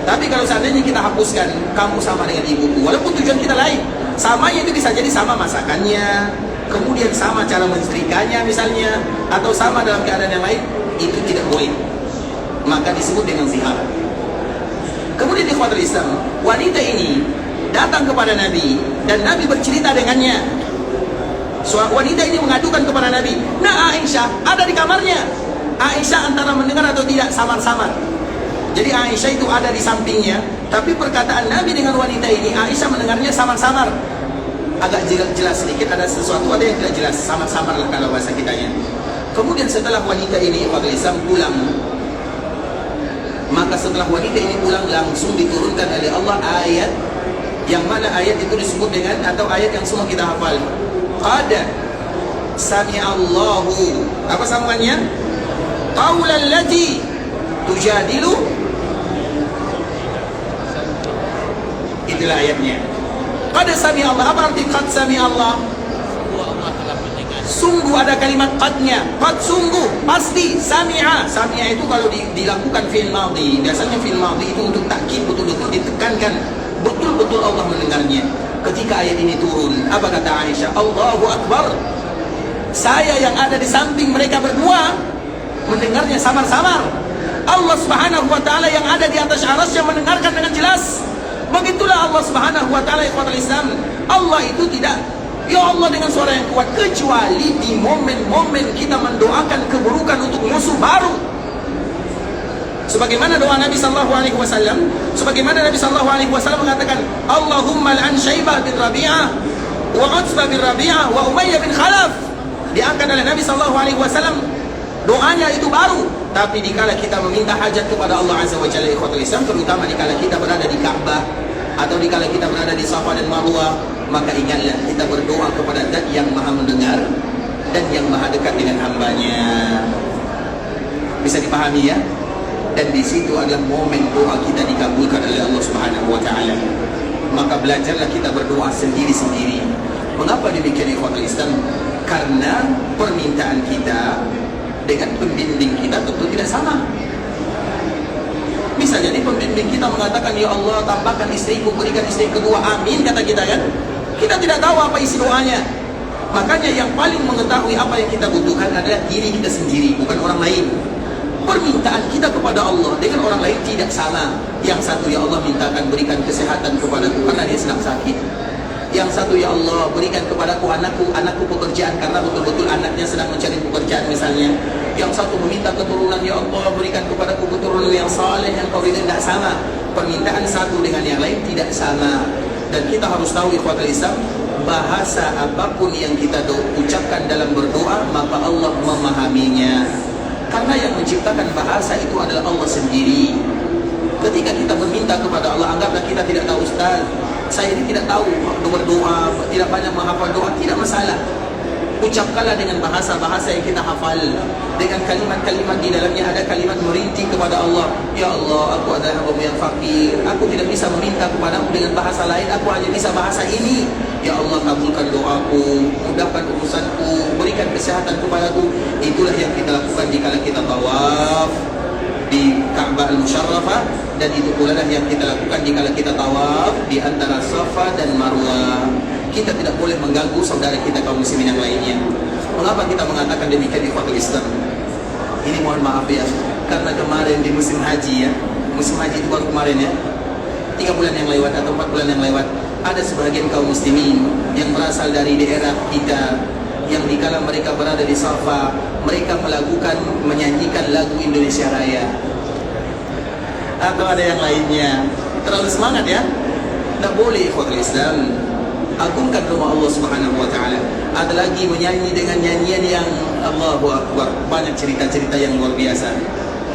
B: Tapi kalau seandainya kita hapuskan kamu sama dengan ibuku, walaupun tujuan kita lain, samanya itu bisa jadi sama masakannya, kemudian sama cara mensetrikanya misalnya, atau sama dalam keadaan yang lain, itu tidak boleh. Maka disebut dengan zihar. Kemudian ikhwatul Islam, wanita ini datang kepada Nabi dan Nabi bercerita dengannya. Wanita ini mengadukan kepada Nabi, nah Aisyah ada di kamarnya. Aisyah antara mendengar atau tidak samar-samar. Jadi Aisyah itu ada di sampingnya, tapi perkataan Nabi dengan wanita ini Aisyah mendengarnya samar-samar. Agak jelas sedikit, ada sesuatu ada yang tidak jelas, samar-samar lah kalau bahasa kitanya. Kemudian setelah wanita ini ikhwatul Islam pulang, maka setelah wanita ini pulang langsung diturunkan oleh Allah ayat, yang mana ayat itu disebut dengan, atau ayat yang semua kita hafal, qad sami'allahu, apa sambungannya? Qaulal lati tujadilu. Itulah ayatnya. Qad sami'allah. Apa arti qad sami'allah? Sungguh ada kalimat qadnya. Qad sungguh, pasti. Sami'a. Sami'a itu kalau dilakukan fi'il madhi, biasanya fi'il madhi itu untuk takkid, betul-betul ditekankan, betul-betul Allah mendengarnya. Ketika ayat ini turun, apa kata Aisyah? Allahu Akbar. Saya yang ada di samping mereka berdua mendengarnya samar-samar. Allah Subhanahu wa ta'ala yang ada di atas arsy yang mendengarkan dengan jelas. Begitulah Allah Subhanahu wa ta'ala ikhwatul Islam. Allah itu tidak, ya Allah dengan suara yang kuat, kecuali di momen-momen kita mendoakan keburukan untuk musuh baru. Sebagaimana doa Nabi sallallahu alaihi wasallam, sebagaimana Nabi sallallahu alaihi wasallam mengatakan, Allahumma al'an Syaibah bin Rabi'ah wa Utsbah bin Rabi'ah wa Umayyah bin Khalaf. Diangkat oleh Nabi sallallahu alaihi wasallam. Doanya itu baru, tapi dikala kita meminta hajat kepada Allah Azza wa Jalla ikhwatul Islam, terutama dikala kita berada di Ka'bah atau dikala kita berada di Safa dan Marwah, maka ingatlah kita berdoa kepada Zat yang Maha mendengar dan yang Maha dekat dengan hambanya. Bisa dipahami ya? dan di situ adalah momen doa kita dikabulkan oleh Allah Subhanahu wa taala. Maka belajarlah kita berdoa sendiri-sendiri. Mengapa demikian ikhwatul Islam? Karena permintaan kita dengan pembimbing kita tentu tidak sama. Bisa jadi pembimbing kita mengatakan, ya Allah tambahkan istriku, berikan istri kedua, amin, kata kita kan. Kita tidak tahu apa isi doanya. Makanya yang paling mengetahui apa yang kita butuhkan adalah diri kita sendiri, bukan orang lain. Permintaan kita kepada Allah dengan orang lain tidak sama. Yang satu, ya Allah mintakan berikan kesehatan kepadaku karena dia sedang sakit. Yang satu, ya Allah berikan kepadaku anakku pekerjaan karena betul-betul anaknya sedang mencari pekerjaan misalnya. Yang satu meminta keturunan, ya Allah berikan kepadaku keturunan yang saleh yang kau ridai. Tidak sama. Permintaan satu dengan yang lain tidak sama. Dan kita harus tahu ikhwatul Islam, bahasa apapun yang kita ucapkan dalam berdoa maka Allah memahaminya. Karena yang menciptakan bahasa itu adalah Allah sendiri. Ketika kita meminta kepada Allah, anggaplah kita tidak tahu, Ustaz, saya ini tidak tahu berdoa, tidak banyak menghafal doa, tidak masalah. Ucapkanlah dengan bahasa-bahasa yang kita hafal, dengan kalimat-kalimat di dalamnya ada kalimat merintih kepada Allah. Ya Allah, aku adalah hamba yang fakir, aku tidak bisa meminta kepadamu dengan bahasa lain, aku hanya bisa bahasa ini. Ya Allah, kabulkan doaku, mudahkan urusanku, berikan kesehatan kepadaku. Itulah yang kita lakukan dikala kita tawaf di Ka'bah Al-Musharrafah, dan itu pula lah yang kita lakukan dikala kita tawaf di antara Safa dan Marwah. Kita tidak boleh mengganggu saudara kita kaum muslimin yang lainnya. Mengapa kita mengatakan demikian di ikhwatul Islam? Ini mohon maaf ya, karena kemarin di musim haji ya, musim haji itu baru kemarin ya, 3 bulan yang lewat atau 4 bulan yang lewat, ada sebagian kaum muslimin yang berasal dari daerah kita, yang dikala mereka berada di Safa, mereka menyanyikan lagu Indonesia Raya. Atau ada yang lainnya, terlalu semangat ya. Tidak boleh ikhwatul Islam. Agungkan rumah Allah Subhanahu wa taala. Ada lagi menyanyi dengan nyanyian yang Allahu Akbar, banyak cerita-cerita yang luar biasa.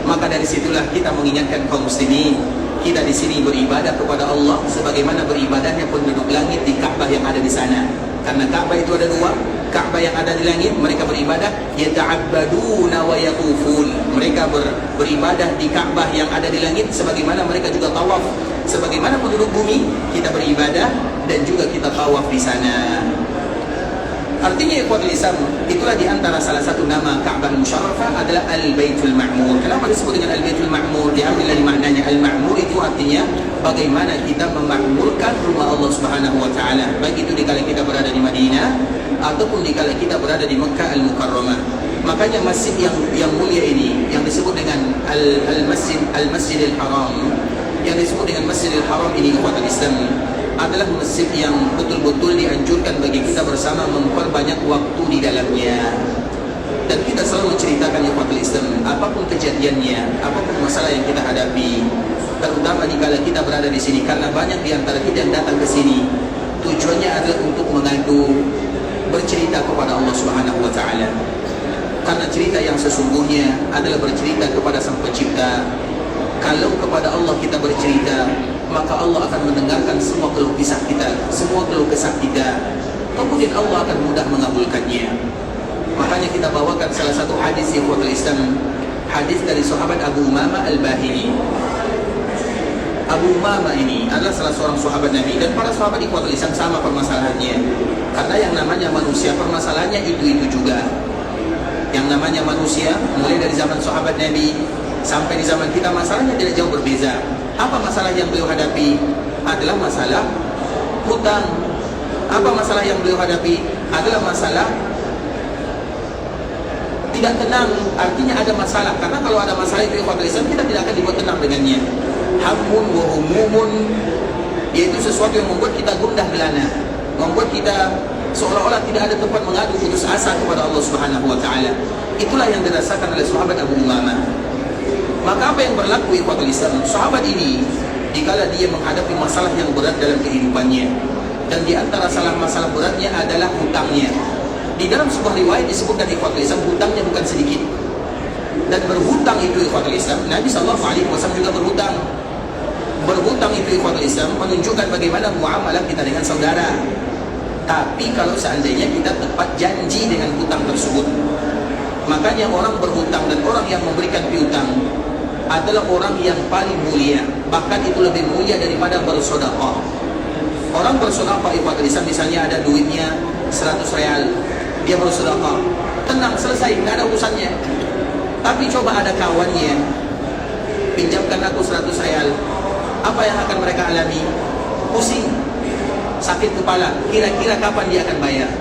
B: Maka dari situlah kita mengingatkan kaum muslimin, kita di sini beribadah kepada Allah sebagaimana beribadahnya penduduk langit di Ka'bah yang ada di sana. Karena Ka'bah itu ada 2, Ka'bah yang ada di langit mereka beribadah yata'abbaduna wa yatufun. Mereka beribadah di Ka'bah yang ada di langit sebagaimana mereka juga tawaf. Sebagaimana penduduk bumi kita beribadah dan juga kita tawaf di sana. Artinya ikhwatul Islam, itulah di antara salah satu nama Ka'bah Musharrafah adalah Al-Baitul Ma'mur. Kenapa disebut dengan Al-Baitul Ma'mur? Diambil dari maknanya Al-Ma'mur itu artinya bagaimana kita memakmurkan rumah Allah Subhanahu wa taala. Baik itu dikala kita berada di Madinah ataupun dikala kita berada di Makkah Al-Mukarramah. Makanya masjid yang mulia ini yang disebut dengan Al-Masjidil Haram, yang disebut dengan Masjidil Haram ini ikhwatul Islam adalah masjid yang betul-betul dianjurkan bagi kita bersama memperbanyak waktu di dalamnya. Dan kita selalu menceritakan ikhwatul Islam, apapun kejadiannya, apapun masalah yang kita hadapi, terutama dikala kita berada di sini, karena banyak di antara kita yang datang ke sini tujuannya adalah untuk mengadu, bercerita kepada Allah Subhanahu wa taala. Karena cerita yang sesungguhnya adalah bercerita kepada Sang Pencipta. Kalau kepada Allah kita bercerita, maka Allah akan mendengarkan semua keluh kisah kita, semua keluh kesah kita. Kemudian Allah akan mudah mengabulkannya. Makanya kita bawakan salah satu hadis yang ikhwatul Islam, hadis dari sahabat Abu Umamah Al-Bahili. Abu Umamah ini adalah salah seorang sahabat Nabi, dan para sahabat ikhwatul Islam sama permasalahannya. Karena yang namanya manusia permasalahannya itu juga. Yang namanya manusia mulai dari zaman sahabat Nabi sampai di zaman kita masalahnya tidak jauh berbeza. Apa masalah yang beliau hadapi? Adalah masalah hutang. Apa masalah yang beliau hadapi? Adalah masalah tidak tenang. Artinya ada masalah. Karena kalau ada masalah itu ikhwatul Islam, kita tidak akan dibuat tenang dengannya. Hammun wa humumun, yaitu sesuatu yang membuat kita gundah gelana, membuat kita seolah-olah tidak ada tempat mengadu putus asa kepada Allah Subhanahu wa taala. Itulah yang dirasakan oleh sahabat Abu Umamah. Maka apa yang berlaku ikhwatul Islam? Sahabat ini dikala dia menghadapi masalah yang berat dalam kehidupannya, dan di antara masalah beratnya adalah hutangnya. Di dalam sebuah riwayat disebutkan ikhwatul Islam, hutangnya bukan sedikit. Dan berhutang itu ikhwatul Islam, Nabi SAW juga berhutang. Berhutang itu ikhwatul Islam menunjukkan bagaimana muamalah kita dengan saudara. Tapi kalau seandainya kita tepat janji dengan hutang tersebut, makanya orang berhutang dan orang yang memberikan piutang adalah orang yang paling mulia, bahkan itu lebih mulia daripada bersedekah. Orang bersedekah ikhwatul Islam, misalnya ada duitnya 100 real, dia bersedekah, tenang, selesai, nggak ada urusannya. Tapi coba ada kawannya, pinjamkan aku 100 real, apa yang akan mereka alami? Pusing, sakit kepala, kira-kira kapan dia akan bayar.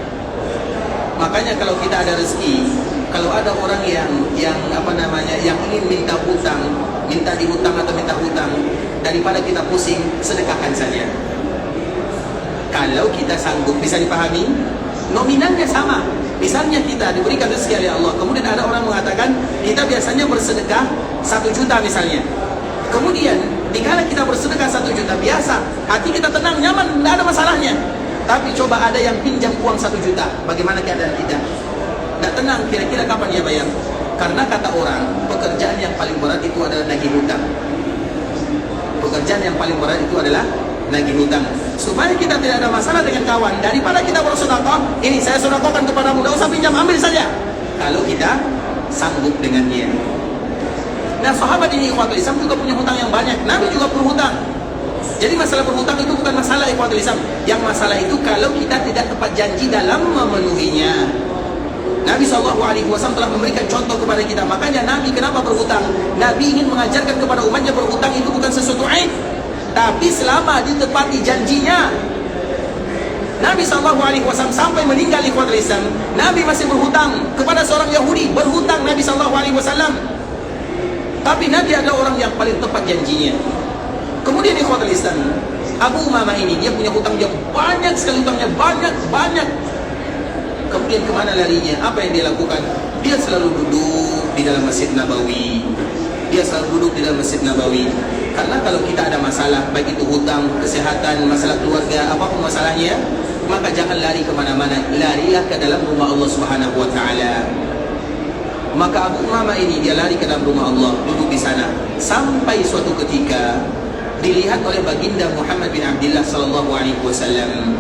B: Makanya kalau kita ada rezeki, kalau ada orang yang ingin minta hutang, minta dihutang atau minta hutang, daripada kita pusing, sedekahkan saja. Kalau kita sanggup, bisa dipahami, nominalnya sama. Misalnya kita diberikan rezeki oleh Allah, kemudian ada orang mengatakan kita biasanya bersedekah 1 juta misalnya. Kemudian dikala kita bersedekah 1 juta biasa, hati kita tenang, nyaman, tidak ada masalahnya. Tapi coba ada yang pinjam uang 1 juta, bagaimana keadaan kita? Tidak tenang, kira-kira kapan dia bayar? Karena kata orang, pekerjaan yang paling berat itu adalah nagih hutang. Pekerjaan yang paling berat itu adalah nagih hutang. Supaya kita tidak ada masalah dengan kawan, daripada kita bersedekah, ini saya sedekahkan kepadamu, tidak usah pinjam, ambil saja. Kalau kita sanggup dengannya. Nah, sahabat ini ikhwatul Islam juga punya hutang yang banyak. Nabi juga berhutang. Jadi masalah berhutang itu bukan masalah ikhwatul Islam. Yang masalah itu kalau kita tidak tepat janji dalam memenuhinya. Nabi SAW telah memberikan contoh kepada kita. Makanya Nabi kenapa berhutang? Nabi ingin mengajarkan kepada umatnya berhutang itu bukan sesuatu aib, tapi selama ditepati janjinya. Nabi SAW sampai meninggal ikhwatul Islam, Nabi masih berhutang kepada seorang Yahudi. Berhutang Nabi SAW. Tapi Nabi adalah orang yang paling tepat janjinya. Kemudian ikhwatul Islam, Abu Umamah ini dia punya hutang yang banyak sekali, hutangnya banyak. Kemudian kemana larinya? Apa yang dia lakukan? Dia selalu duduk di dalam Masjid Nabawi. Karena kalau kita ada masalah, baik itu hutang, kesehatan, masalah keluarga, apapun masalahnya, maka jangan lari kemana-mana, larilah ke dalam rumah Allah Subhanahu Wa Taala. Maka Abu Umamah ini dia lari ke dalam rumah Allah, duduk di sana, sampai suatu ketika dilihat oleh baginda Muhammad bin Abdullah sallallahu alaihi wasallam.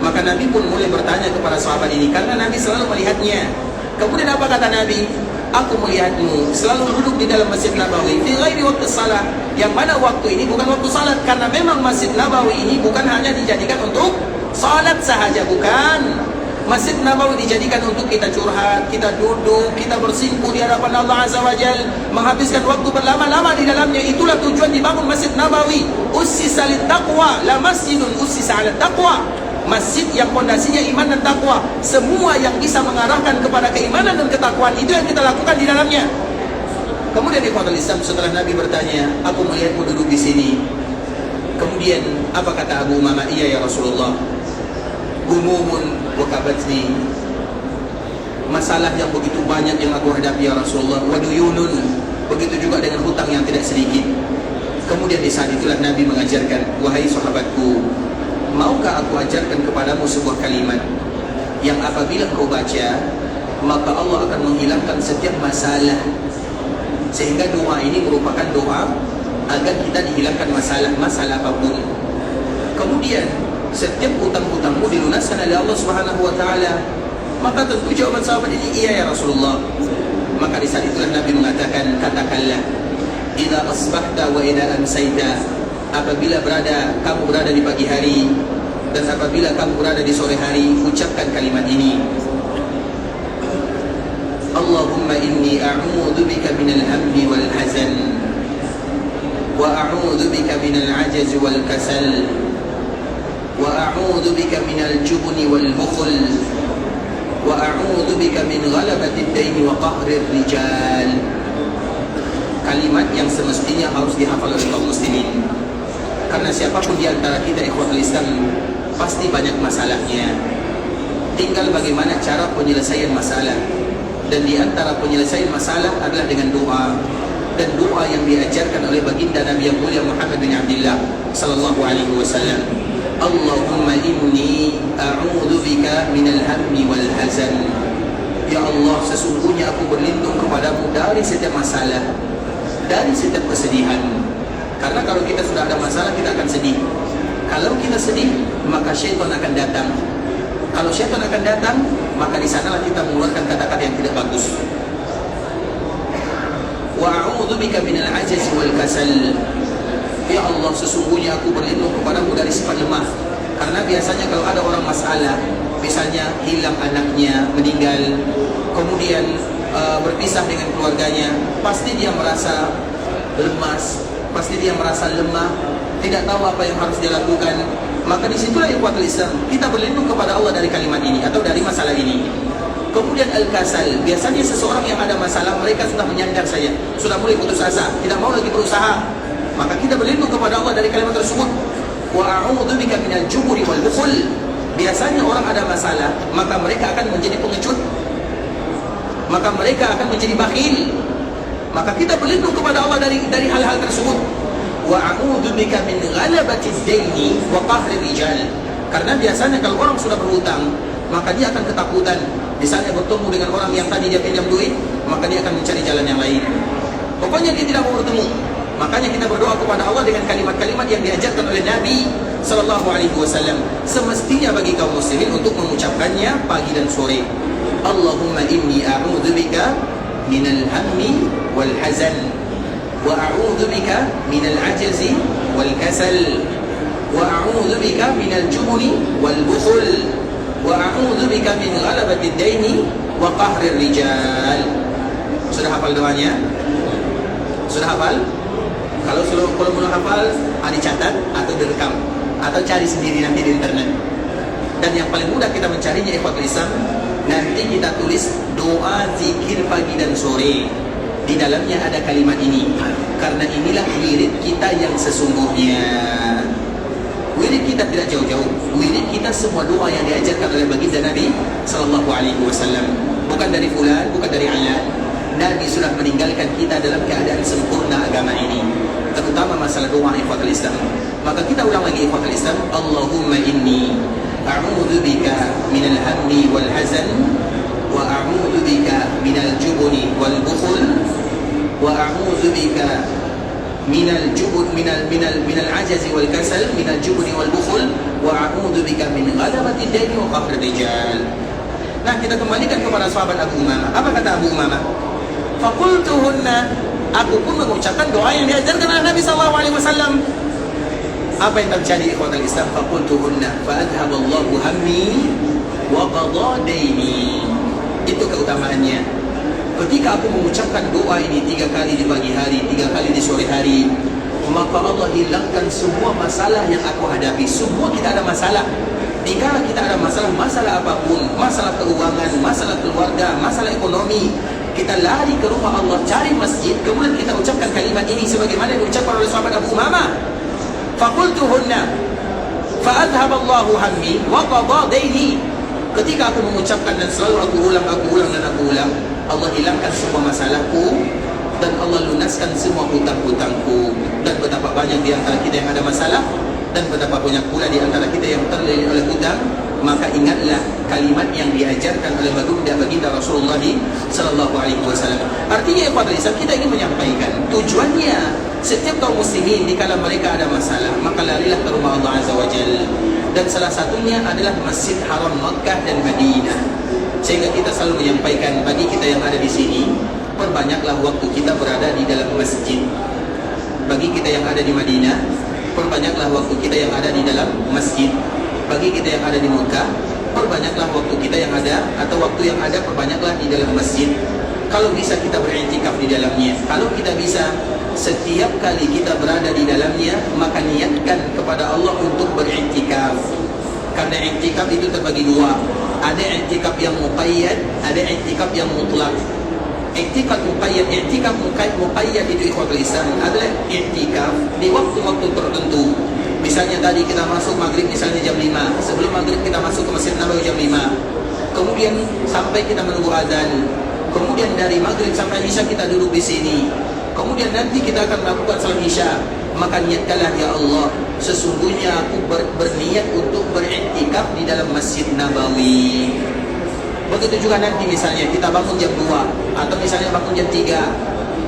B: Maka Nabi pun mulai bertanya kepada sahabat ini, karena Nabi selalu melihatnya. Kemudian apa kata Nabi? Aku melihatmu selalu duduk di dalam Masjid Nabawi fi ghairi waktu salat, yang mana waktu ini bukan waktu salat. Karena memang Masjid Nabawi ini bukan hanya dijadikan untuk salat sahaja, bukan. Masjid Nabawi dijadikan untuk kita curhat, kita duduk, kita bersimpuh di hadapan Allah Azza wa Jal, menghabiskan waktu berlama-lama di dalamnya. Itulah tujuan dibangun Masjid Nabawi. Ussisa lit taqwa, la masjidun ussisa 'ala taqwa. Masjid yang fondasinya iman dan takwa. Semua yang bisa mengarahkan kepada keimanan dan ketakwaan, itu yang kita lakukan di dalamnya. Kemudian ikhwatul Islam, setelah Nabi bertanya, aku melihatmu duduk di sini. Kemudian apa kata Abu Umamah? Iya ya Rasulullah, humumun wa kabatni, masalah yang begitu banyak yang aku hadapi ya Rasulullah, wa duyunun, begitu juga dengan hutang yang tidak sedikit. Kemudian di saat itulah Nabi mengajarkan, wahai sahabatku, maukah aku ajarkan kepadamu sebuah kalimat yang apabila kau baca, maka Allah akan menghilangkan setiap masalah. Sehingga doa ini merupakan doa agar kita dihilangkan masalah apapun. Kemudian setiap hutang-hutangmu dilunaskan oleh Allah Subhanahu Wa Taala. Maka tentu jawaban sahabat ini, iya ya Rasulullah. Maka di saat itulah Nabi mengatakan, katakanlah, idza asbahta wa idza amsayta, apabila kamu berada di pagi hari dan apabila kamu berada di sore hari, ucapkan kalimat ini, Allahumma inni a'udzu bika minal hammi wal hazan wa a'udzu bika minal ajzi wal kasal wa a'udzu bika minal jubni wal bukhl wa a'udzu bika min ghalabati ad-dain wa qahri ar-rijal. Kalimat yang semestinya harus dihafal oleh kaum muslimin. Karena siapapun di antara kita ikhwatul Islam pasti banyak masalahnya. Tinggal bagaimana cara penyelesaian masalah. Dan di antara penyelesaian masalah adalah dengan doa. Dan doa yang diajarkan oleh baginda Nabi yang mulia Muhammad bin Abdullah sallallahu alaihi wasallam. Allahumma inni a'udzu bika minal hammi wal hazan. Ya Allah, sesungguhnya aku berlindung kepadamu dari setiap masalah, dari setiap kesedihan. Karena kalau kita sudah ada masalah, kita akan sedih. Kalau kita sedih, maka syaitan akan datang. Kalau syaitan akan datang, maka di sanalah kita mengeluarkan kata-kata yang tidak bagus. wa a'udzubika minal ajzi wal kasal. Ya Allah, sesungguhnya aku berlindung kepadamu dari sifat lemah. Karena biasanya kalau ada orang masalah, misalnya hilang anaknya, meninggal, kemudian berpisah dengan keluarganya, pasti dia merasa lemas, pasti dia merasa lemah, tidak tahu apa yang harus dia lakukan. Maka disitulah ikhwatul Islam, kita berlindung kepada Allah dari kalimat ini atau dari masalah ini. Kemudian al-kasal, biasanya seseorang yang ada masalah, mereka sudah menyandar saja, sudah mulai putus asa, tidak mau lagi berusaha. Maka kita berlindung kepada Allah dari kalimat tersebut. Wa a'udzubika minal juburi wal bukhul. Biasanya orang ada masalah, maka mereka akan menjadi pengecut, maka mereka akan menjadi bakhil. Maka kita berlindung kepada Allah dari hal-hal tersebut. Wa a'udzubika min ghalabatid daini wa qahri rijal. Karena biasanya kalau orang sudah berhutang, maka dia akan ketakutan. Misalnya bertemu dengan orang yang tadi dia pinjam duit, maka dia akan mencari jalan yang lain. Pokoknya dia tidak mau bertemu. Makanya kita berdoa kepada Allah dengan kalimat-kalimat yang diajarkan oleh Nabi sallallahu alaihi wasallam. Semestinya bagi kaum muslimin untuk mengucapkannya pagi dan sore. Allahumma inni a'udzubika minal hammi wal hazan wa a'udzubika minal ajzi wal kasal wa a'udzubika minal jubni wal bukhul wa a'udzubika min ghalabatid daini wa qahrir rijal. Sudah hafal doanya? Sudah hafal? Kalau belum hafal, dicatat atau direkam atau cari sendiri nanti di internet. Dan yang paling mudah kita mencarinya ikhwatul Islam, nanti kita tulis doa zikir pagi dan sore. Di dalamnya ada kalimat ini. Karena inilah wirid kita yang sesungguhnya. Wirid kita tidak jauh-jauh. Wirid kita semua doa yang diajarkan oleh baginda Nabi sallallahu alaihi wasallam. Bukan dari fulan, bukan dari alat. Nabi sudah meninggalkan kita dalam keadaan sempurna agama ini, terutama masalah doa ikhwatul Islam. Maka kita ulang lagi ikhwatul Islam. Allahumma inni a'udzubika minal hammi wal hazan wa a'udzubika minal jubni wal bukhul wa a'udzubika minal ajzi wal kasal minal jubni wal bukhul wa a'udzubika min ghalabatid daini wa qahri rijal. Nah, kita kembalikan kepada sahabat Abu Umamah. Apa kata Abu Umamah? Faqultuhunna, aku pun mengucapkan doa yang diajarkan oleh Nabi sallallahu alaihi wasallam. Apa yang terjadi ikhwatul Islam? Faqultuhunna fa adhaballahu hammi wa qada daini. Itu keutamaannya. Ketika aku mengucapkan doa ini 3 kali di pagi hari, 3 kali di sore hari, maka Allah hilangkan semua masalah yang aku hadapi. Semua kita ada masalah. Jika kita ada masalah apapun, masalah keuangan, masalah keluarga, masalah ekonomi, kita lari ke rumah Allah, cari masjid, kemudian kita ucapkan kalimat ini sebagaimana diucapkan oleh sahabat Abu Umamah. Faqultuhunna fa adhaballahu hammi wa qada daini. Ketika aku mengucapkan dan selalu aku ulang dan aku ulang, Allah hilangkan semua masalahku dan Allah lunaskan semua hutang-hutangku. Dan betapa banyak di antara kita yang ada masalah, dan betapa banyak pula di antara kita yang terlilit oleh hutang. Maka ingatlah kalimat yang diajarkan oleh baginda Rasulullah sallallahu alaihi wasallam. Artinya ikhwatul Islam, kita ingin menyampaikan tujuannya setiap kaum muslimin dikala mereka ada masalah, maka larilah ke rumah Allah azza wajalla. Dan salah satunya adalah Masjid Haram Makkah dan Madinah. Sehingga kita selalu menyampaikan bagi kita yang ada di sini, perbanyaklah waktu kita berada di dalam masjid. Bagi kita yang ada di Madinah, perbanyaklah waktu kita yang ada di dalam masjid. Bagi kita yang ada di Mekah, perbanyaklah waktu kita yang ada, atau waktu yang ada perbanyaklah di dalam masjid. Kalau bisa kita beriktikaf di dalamnya. Kalau kita bisa setiap kali kita berada di dalamnya, maka niatkan kepada Allah untuk beriktikaf. Karena iktikaf itu terbagi 2. Ada iktikaf yang muqayyad, ada iktikaf yang mutlak. Iktikaf muqayyad itu ikhwatul Islam adalah iktikaf di waktu-waktu tertentu. Misalnya tadi kita masuk maghrib misalnya jam 5, sebelum maghrib kita masuk ke Masjid Nabawi jam 5, kemudian sampai kita menunggu azan, kemudian dari maghrib sampai isya kita duduk di sini, kemudian nanti kita akan melakukan salat isya. Maka niatkanlah, ya Allah, sesungguhnya aku berniat untuk beriktikaf di dalam Masjid Nabawi. Begitu juga nanti misalnya kita bangun jam 2 atau misalnya bangun jam 3,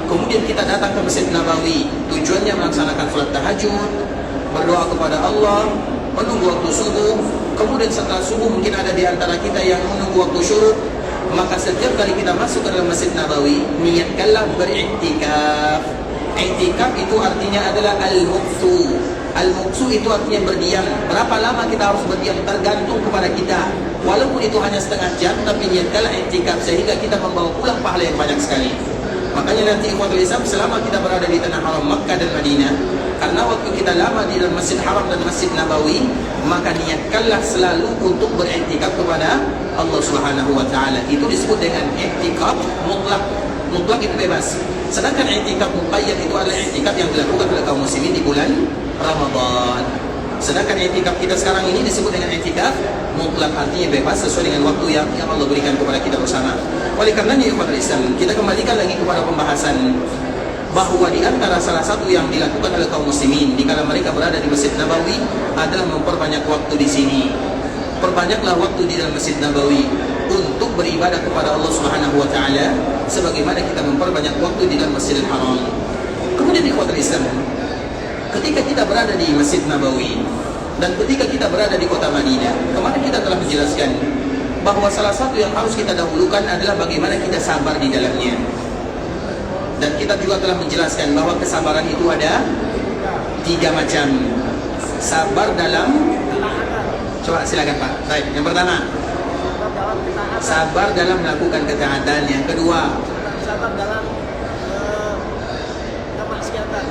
B: kemudian kita datang ke Masjid Nabawi, tujuannya melaksanakan salat tahajud, berdoa kepada Allah, menunggu waktu subuh. Kemudian setelah subuh mungkin ada di antara kita yang menunggu waktu syuruk. Maka setiap kali kita masuk ke dalam Masjid Nabawi, niatkanlah beriktikaf. Iktikaf itu artinya adalah al-muqsu. Al-muqsu itu artinya berdiam. Berapa lama kita harus berdiam tergantung kepada kita. Walaupun itu hanya setengah jam, tapi niatkanlah iktikaf sehingga kita membawa pulang pahala yang banyak sekali. Makanya nanti ikhwatul Islam, selama kita berada di tanah haram Makkah dan Madinah, karena waktu kita lama di dalam Masjid Haram dan Masjid Nabawi, maka niatkanlah selalu untuk beriktikaf kepada Allah Subhanahu wa taala. Itu disebut dengan iktikaf mutlak. Mutlak itu bebas. Sedangkan iktikaf muqayyad itu adalah iktikaf yang dilakukan oleh kaum muslimin di bulan Ramadan. Sedangkan iktikaf kita sekarang ini disebut dengan iktikaf mutlak, artinya bebas sesuai dengan waktu yang Allah berikan kepada kita bersama. Oleh karenanya ikhwatul Islam, kita kembalikan lagi kepada pembahasan bahwa di antara salah satu yang dilakukan oleh kaum muslimin di kala mereka berada di Masjid Nabawi adalah memperbanyak waktu di sini. Perbanyaklah waktu di dalam Masjid Nabawi untuk beribadah kepada Allah Subhanahu wa taala sebagaimana kita memperbanyak waktu di dalam Masjidil Haram. Kemudian ikhwatul Islam, ketika kita berada di Masjid Nabawi dan ketika kita berada di kota Madinah, kemarin kita telah menjelaskan bahwa salah satu yang harus kita dahulukan adalah bagaimana kita sabar di dalamnya. Dan kita juga telah menjelaskan bahwa kesabaran itu ada 3 macam. Sabar dalam, coba silakan Pak. Baik, yang pertama, sabar dalam melakukan ketaatan. Yang kedua,
C: sabar dalam kemaksiatan.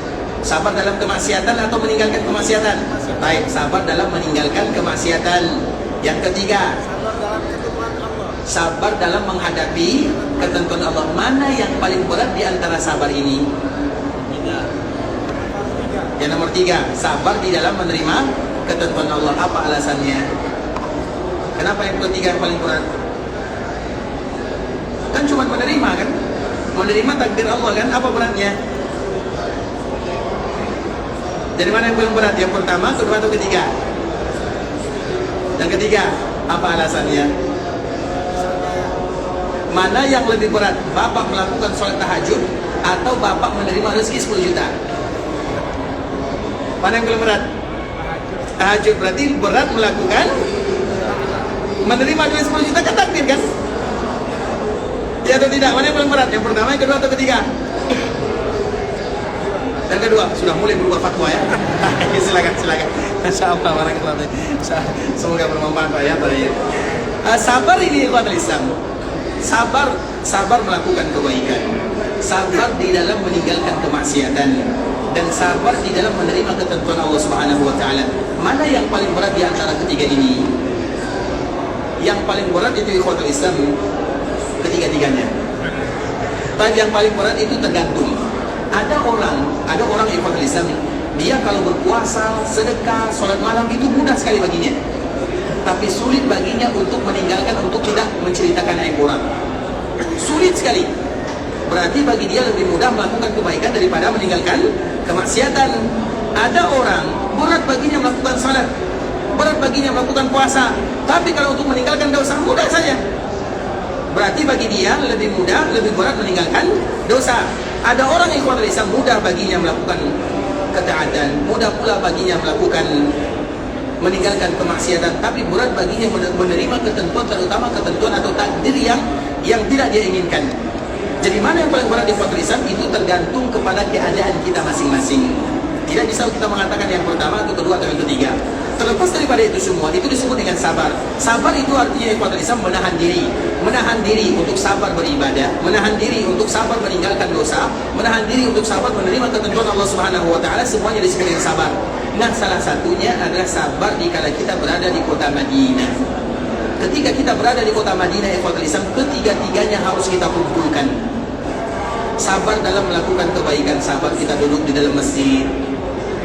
B: Sabar dalam kemaksiatan atau meninggalkan kemaksiatan. Baik, sabar dalam meninggalkan kemaksiatan. Yang ketiga,
C: Sabar dalam ketentuan Allah.
B: sabar dalam menghadapi ketentuan Allah. Mana yang paling berat di antara sabar ini? Yang nomor 3, sabar di dalam menerima ketentuan Allah. Apa alasannya? Kenapa yang ketiga yang paling berat? Kan cuma menerima kan? Menerima takdir Allah kan? Apa beratnya? Dari mana yang paling berat? Yang pertama, kedua atau ketiga? Yang ketiga, apa alasannya? Mana yang lebih berat? Bapak melakukan sholat tahajud atau bapak menerima rezeki 10 juta? Mana yang paling berat? Tahajud. Berarti berat melakukan, menerima duit 10 juta kan takdir kan? Ya atau tidak? Mana yang paling berat? Yang pertama, yang kedua atau ketiga? Yang kedua, sudah mulai berubah fatwa ya. Silakan. Masya Allah, barakallahu. Semoga bermanfaat Pak ya. Sabar ini ikhwatul Islam. Sabar melakukan kebaikan. Sabar di dalam meninggalkan kemaksiatan. Dan sabar di dalam menerima ketentuan Allah Subhanahu wa taala. Mana yang paling berat di antara ketiga ini? Yang paling berat itu ikhwatul Islam ketiga-tiganya. Tapi yang paling berat itu tergantung. Ada orang ikhwatul Islam, dia kalau berpuasa, sedekah, sholat malam itu mudah sekali baginya. Tapi sulit baginya untuk meninggalkan, untuk tidak menceritakan aib orang. Sulit sekali. Berarti bagi dia lebih mudah melakukan kebaikan daripada meninggalkan kemaksiatan. Ada orang berat baginya melakukan salat, berat baginya melakukan puasa, tapi kalau untuk meninggalkan dosa mudah saja. Berarti bagi dia lebih mudah, lebih berat meninggalkan dosa. Ada orang yang ikhwatul Islam mudah baginya melakukan ketaatan, mudah pula baginya melakukan meninggalkan kemaksiatan, tapi berat baginya menerima ketentuan, terutama ketentuan atau takdir yang tidak dia inginkan. Jadi mana yang paling berat di ikhwatul Islam itu tergantung kepada keadaan kita masing-masing. Tidak bisa kita mengatakan yang pertama atau kedua atau yang ketiga. Terlepas daripada itu semua, itu disebut dengan sabar. Sabar itu artinya ikhwatul Islam menahan diri. Menahan diri untuk sabar beribadah, menahan diri untuk sabar meninggalkan dosa, menahan diri untuk sabar menerima ketentuan Allah Subhanahu wa taala, semuanya disebut dengan sabar. Nah, salah satunya adalah sabar di kala kita berada di kota Madinah. Ketika kita berada di kota Madinah, ikhwatul Islam, ketiga-tiganya harus kita kumpulkan. Sabar dalam melakukan kebaikan, sabar kita duduk di dalam masjid,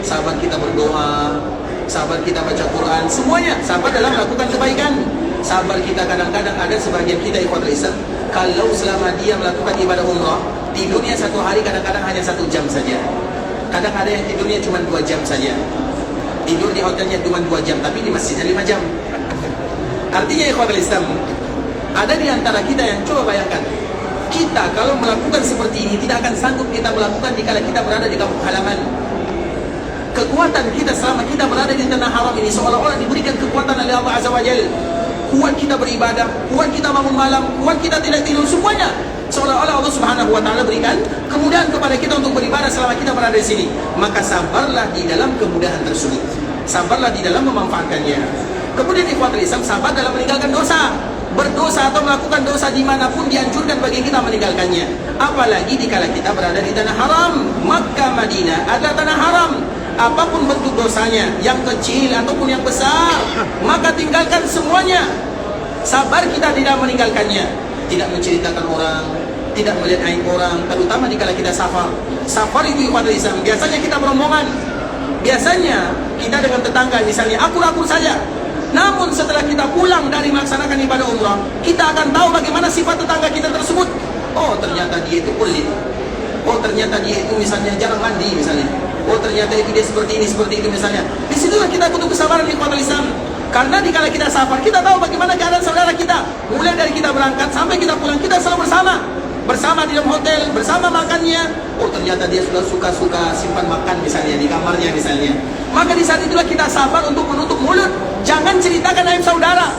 B: sabar kita berdoa, sabar kita baca Quran, semuanya sabar dalam melakukan kebaikan. Sabar kita kadang-kadang ada sebagian kita ikhwatul Islam, kalau selama dia melakukan ibadah umrah, tidurnya satu hari kadang-kadang hanya 1 jam saja. Kadang ada yang tidurnya cuma 2 jam saja. Tidur di hotelnya cuma 2 jam, tapi di masjidnya 5 jam. Artinya ikhwatul Islam, ada di antara kita yang coba bayangkan, kita kalau melakukan seperti ini tidak akan sanggup kita melakukan dikala kita berada di kampung halaman. Kekuatan kita selama kita berada di tanah haram ini seolah-olah diberikan kekuatan oleh Allah Azza wa Jalla. kuat kita beribadah, kuat kita bangun malam, kuat kita tidak tidur, semuanya seolah-olah Allah Subhanahu wa taala berikan kemudahan kepada kita untuk beribadah selama kita berada di sini. Maka sabarlah di dalam kemudahan tersebut. Sabarlah di dalam memanfaatkannya. Kemudian ikhwatul Islam, sabar dalam meninggalkan dosa. Berdosa atau melakukan dosa dimanapun dianjurkan bagi kita meninggalkannya. Apalagi dikala kita berada di tanah haram. Makkah, Madinah adalah tanah haram. Apapun bentuk dosanya, yang kecil ataupun yang besar, maka tinggalkan semuanya. Sabar kita tidak meninggalkannya. Tidak menceritakan orang, tidak melihat aib orang, terutama dikala kita safar. Safar itu ikhwatul Islam, biasanya kita berombongan. Biasanya kita dengan tetangga misalnya akur-akur saja. Namun setelah kita pulang dari melaksanakan ibadah umrah, kita akan tahu bagaimana sifat tetangga kita tersebut. Oh, ternyata dia itu pelit. Oh, ternyata dia itu misalnya jarang mandi misalnya. Oh, ternyata itu dia seperti ini, seperti itu misalnya. Disitulah kita butuh kesabaran di ikhwatul Islam. Karena dikala kita safar, kita tahu bagaimana keadaan saudara kita. Mulai dari kita berangkat sampai kita pulang, kita selalu bersama. Bersama di dalam hotel, bersama makannya. Oh, ternyata dia sudah suka-suka simpan makan misalnya di kamarnya misalnya. Maka di saat itulah kita sabar untuk menutup mulut. Jangan ceritakan aib saudara.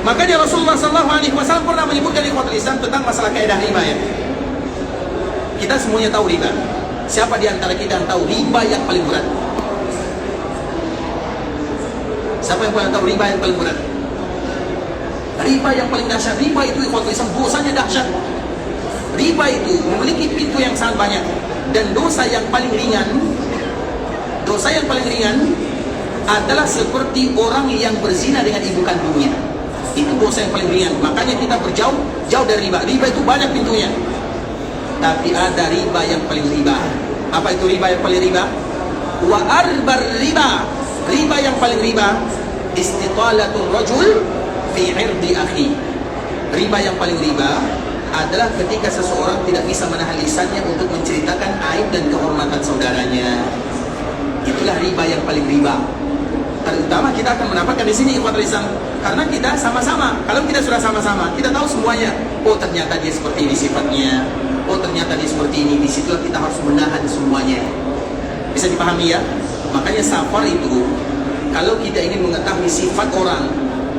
B: Makanya Rasulullah SAW pernah menyebutkan di ikhwatul Islam tentang masalah kaidah riba ya. Kita semuanya tahu riba. Siapa di antara kita yang tahu riba yang paling berat? Siapa yang paling tahu riba yang paling berat? Riba yang paling dahsyat. Riba itu ikhwatul Islam dosanya dahsyat. Riba itu memiliki pintu yang sangat banyak. Dan dosa yang paling ringan, dosa yang paling ringan adalah seperti orang yang berzina dengan ibu kandungnya. Itu dosa yang paling ringan. Makanya kita jauh dari riba. Riba itu banyak pintunya. Tapi ada riba yang paling riba. Apa itu riba yang paling riba? Wa arbar riba. Riba yang paling riba, istitalatul rajul fi irdi akhi. Riba yang paling riba adalah ketika seseorang tidak bisa menahan lisannya untuk menceritakan aib dan kehormatan saudaranya. Itulah riba yang paling riba. Terutama kita akan mendapatkan di sini ikhwatul Islam, karena kita sama-sama. Kalau kita sudah sama-sama, kita tahu semuanya. Oh, ternyata dia seperti ini sifatnya. Oh, ternyata dia seperti ini. Disitulah kita harus menahan semuanya. Bisa dipahami ya? Makanya safar itu, kalau kita ingin mengetahui sifat orang,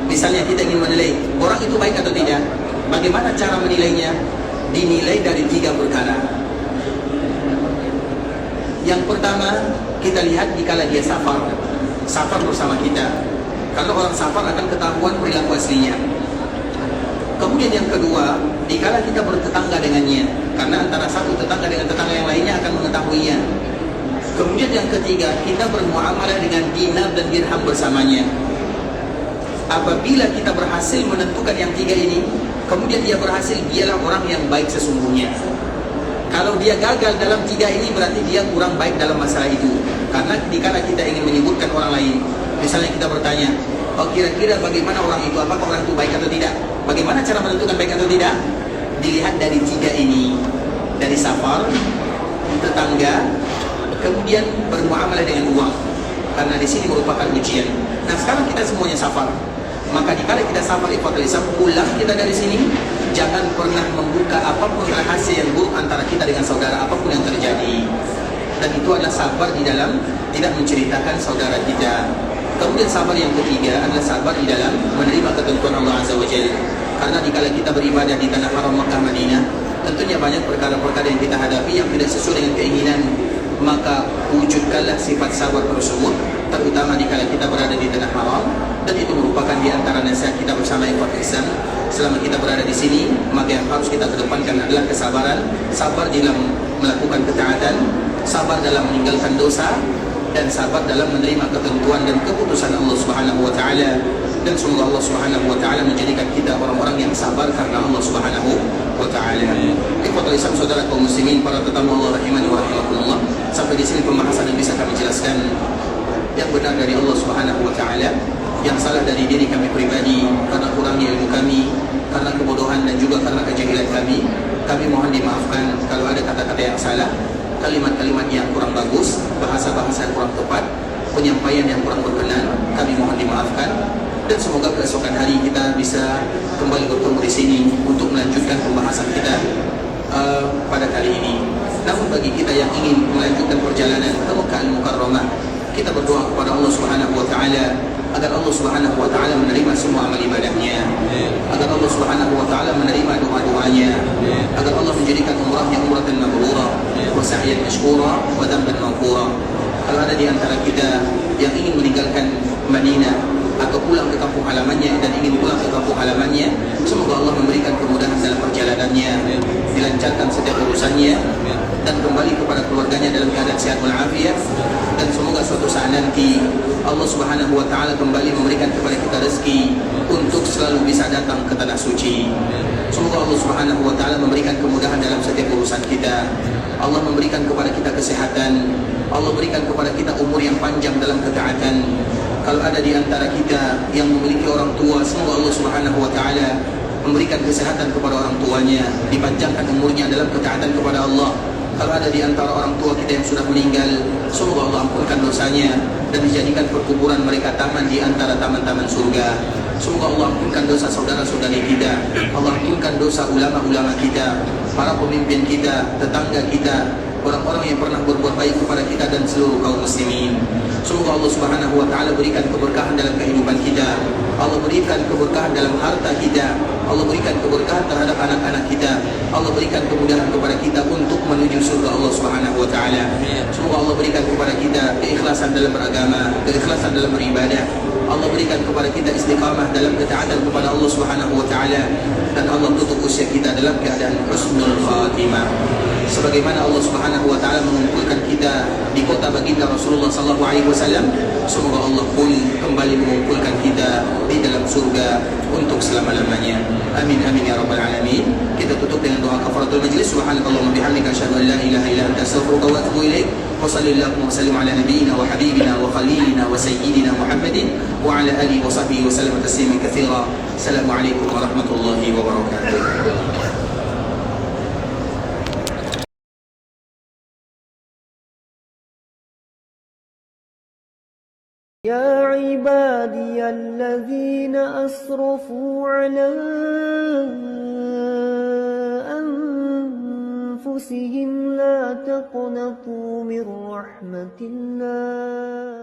B: misalnya kita ingin menilai orang itu baik atau tidak, bagaimana cara menilainya? Dinilai dari 3 perkara. Yang pertama, kita lihat dikala dia safar bersama kita. Kalau orang safar akan ketahuan perilaku aslinya. Kemudian yang kedua, dikala kita bertetangga dengannya, karena antara satu tetangga dengan tetangga yang lainnya akan mengetahuinya. Kemudian yang ketiga, kita bermuamalah dengan dinar dan dirham bersamanya. Apabila kita berhasil menentukan yang 3 ini, kemudian dia berhasil, dialah orang yang baik sesungguhnya. Kalau dia gagal dalam 3 ini, berarti dia kurang baik dalam masalah itu. Karena dikala kita ingin menyebutkan orang lain, misalnya kita bertanya, oh kira-kira bagaimana orang itu, apakah orang itu baik atau tidak? Bagaimana cara menentukan baik atau tidak? Dilihat dari 3 ini. Dari safar, tetangga, kemudian bermuamalah dengan uang. Karena di sini merupakan ujian. Nah, sekarang kita semuanya safar. Maka dikala kita safar ikhwatul Islam, pulang kita dari sini, jangan pernah membuka apapun rahasia yang buruk antara kita dengan saudara, apapun yang terjadi. Dan itu adalah sabar di dalam tidak menceritakan saudara kita. Kemudian sabar yang ketiga adalah sabar di dalam menerima ketentuan Allah Azza wa Jalla. Karena dikala kita beribadah di tanah haram Makkah Madinah, tentunya banyak perkara-perkara yang kita hadapi yang tidak sesuai dengan keinginan. Maka wujudkanlah sifat sabar tersebut, terutama dikala kita berada di tanah haram. Dan itu merupakan di antara nasihat kita bersama ikhwat Islam. Selama kita berada di sini, maka yang harus kita kedepankan adalah kesabaran. Sabar dalam melakukan ketaatan, sabar dalam meninggalkan dosa, dan sabar dalam menerima ketentuan dan keputusan Allah Subhanahu wa taala. Dan semoga Allah Subhanahu wa taala menjadikan kita orang-orang yang sabar karena Allah Subhanahu wa taala. Ikhwatul Islam, saudara kaum muslimin, para tetamu Allah rahimani wa rahimakumullah. Sampai di sini pembahasan yang bisa kami jelaskan. Yang benar dari Allah Subhanahu wa taala, yang salah dari diri kami pribadi karena kurangnya ilmu kami, karena kebodohan dan juga karena kejahilan kami. Kami mohon dimaafkan kalau ada kata-kata yang salah, kalimat-kalimat yang kurang bagus, bahasa-bahasa yang kurang tepat, penyampaian yang kurang berkenan. Kami mohon dimaafkan. Dan semoga keesokan hari kita bisa kembali bertemu di sini untuk melanjutkan pembahasan kita pada kali ini. Namun bagi kita yang ingin melanjutkan perjalanan ke Makkah Al-Mukarramah, kita berdoa kepada Allah Subhanahu wa taala agar agar Allah Subhanahu wa taala menerima semua amal ibadahnya, agar Allah Subhanahu wa taala menerima doa-doanya, agar Allah menjadikan umrahnya umratan mabrurah wa sa'yan mashkura wa dhanban maghfura. Kalau ada di antara kita yang ingin meninggalkan Madinah atau pulang ke kampung halamannya dan ingin pulang ke kampung halamannya, semoga Allah memberikan kemudahan dalam perjalanannya, dilancarkan setiap urusannya, dan kembali kepada keluarganya dalam keadaan sehat walafiat. Dan semoga suatu saat nanti Allah Subhanahu wa taala kembali memberikan kepada kita rezeki untuk selalu bisa datang ke tanah suci. Semoga Allah Subhanahu wa taala memberikan kemudahan dalam setiap urusan kita. Allah memberikan kepada kita kesehatan, Allah berikan kepada kita umur yang panjang dalam ketaatan. Kalau ada di antara kita yang memiliki orang tua, semoga Allah Subhanahu wa taala memberikan kesehatan kepada orang tuanya, dipanjangkan umurnya dalam ketaatan kepada Allah. Kalau ada di antara orang tua kita yang sudah meninggal, semoga Allah ampunkan dosanya dan dijadikan perkuburan mereka taman di antara taman-taman surga. Semoga Allah ampunkan dosa saudara-saudari kita, Allah ampunkan dosa ulama-ulama kita, para pemimpin kita, tetangga kita, orang-orang yang pernah berbuat baik kepada kita dan seluruh kaum muslimin. Semoga Allah Subhanahu wa taala berikan keberkahan dalam kehidupan kita, Allah berikan keberkahan dalam harta kita, Allah berikan keberkahan terhadap anak-anak kita, Allah berikan kemudahan kepada kita untuk menuju surga Allah Subhanahu wa taala. Semoga Allah berikan kepada kita keikhlasan dalam beragama, keikhlasan dalam beribadah. Allah berikan kepada kita istiqamah dalam ketaatan kepada Allah Subhanahu wa taala, dan Allah tutup usia kita dalam keadaan husnul khatimah. Sebagaimana Allah Subhanahu wa taala mengumpulkan kita di kota baginda Rasulullah sallallahu alaihi wasallam, semoga Allah pun kembali mengumpulkan kita di dalam surga untuk selama-lamanya. Amin amin ya rabbal alamin. Kita tutup dengan doa kafaratul majlis. Subhanakallahumma bihamdika asyhadu an la ilaha illa anta astaghfiruka wa atubu ilaik. Wa sallallahu wa sallim ala nabiyyina wa habibina wa khalilina wa sayyidina Muhammadin wa ala alihi wa sahbihi wa sallam tasliman katsira. Assalamualaikum warahmatullahi wabarakatuh.
D: يا عبادي الذين أسرفوا على أنفسهم لا تقنطوا من رحمة الله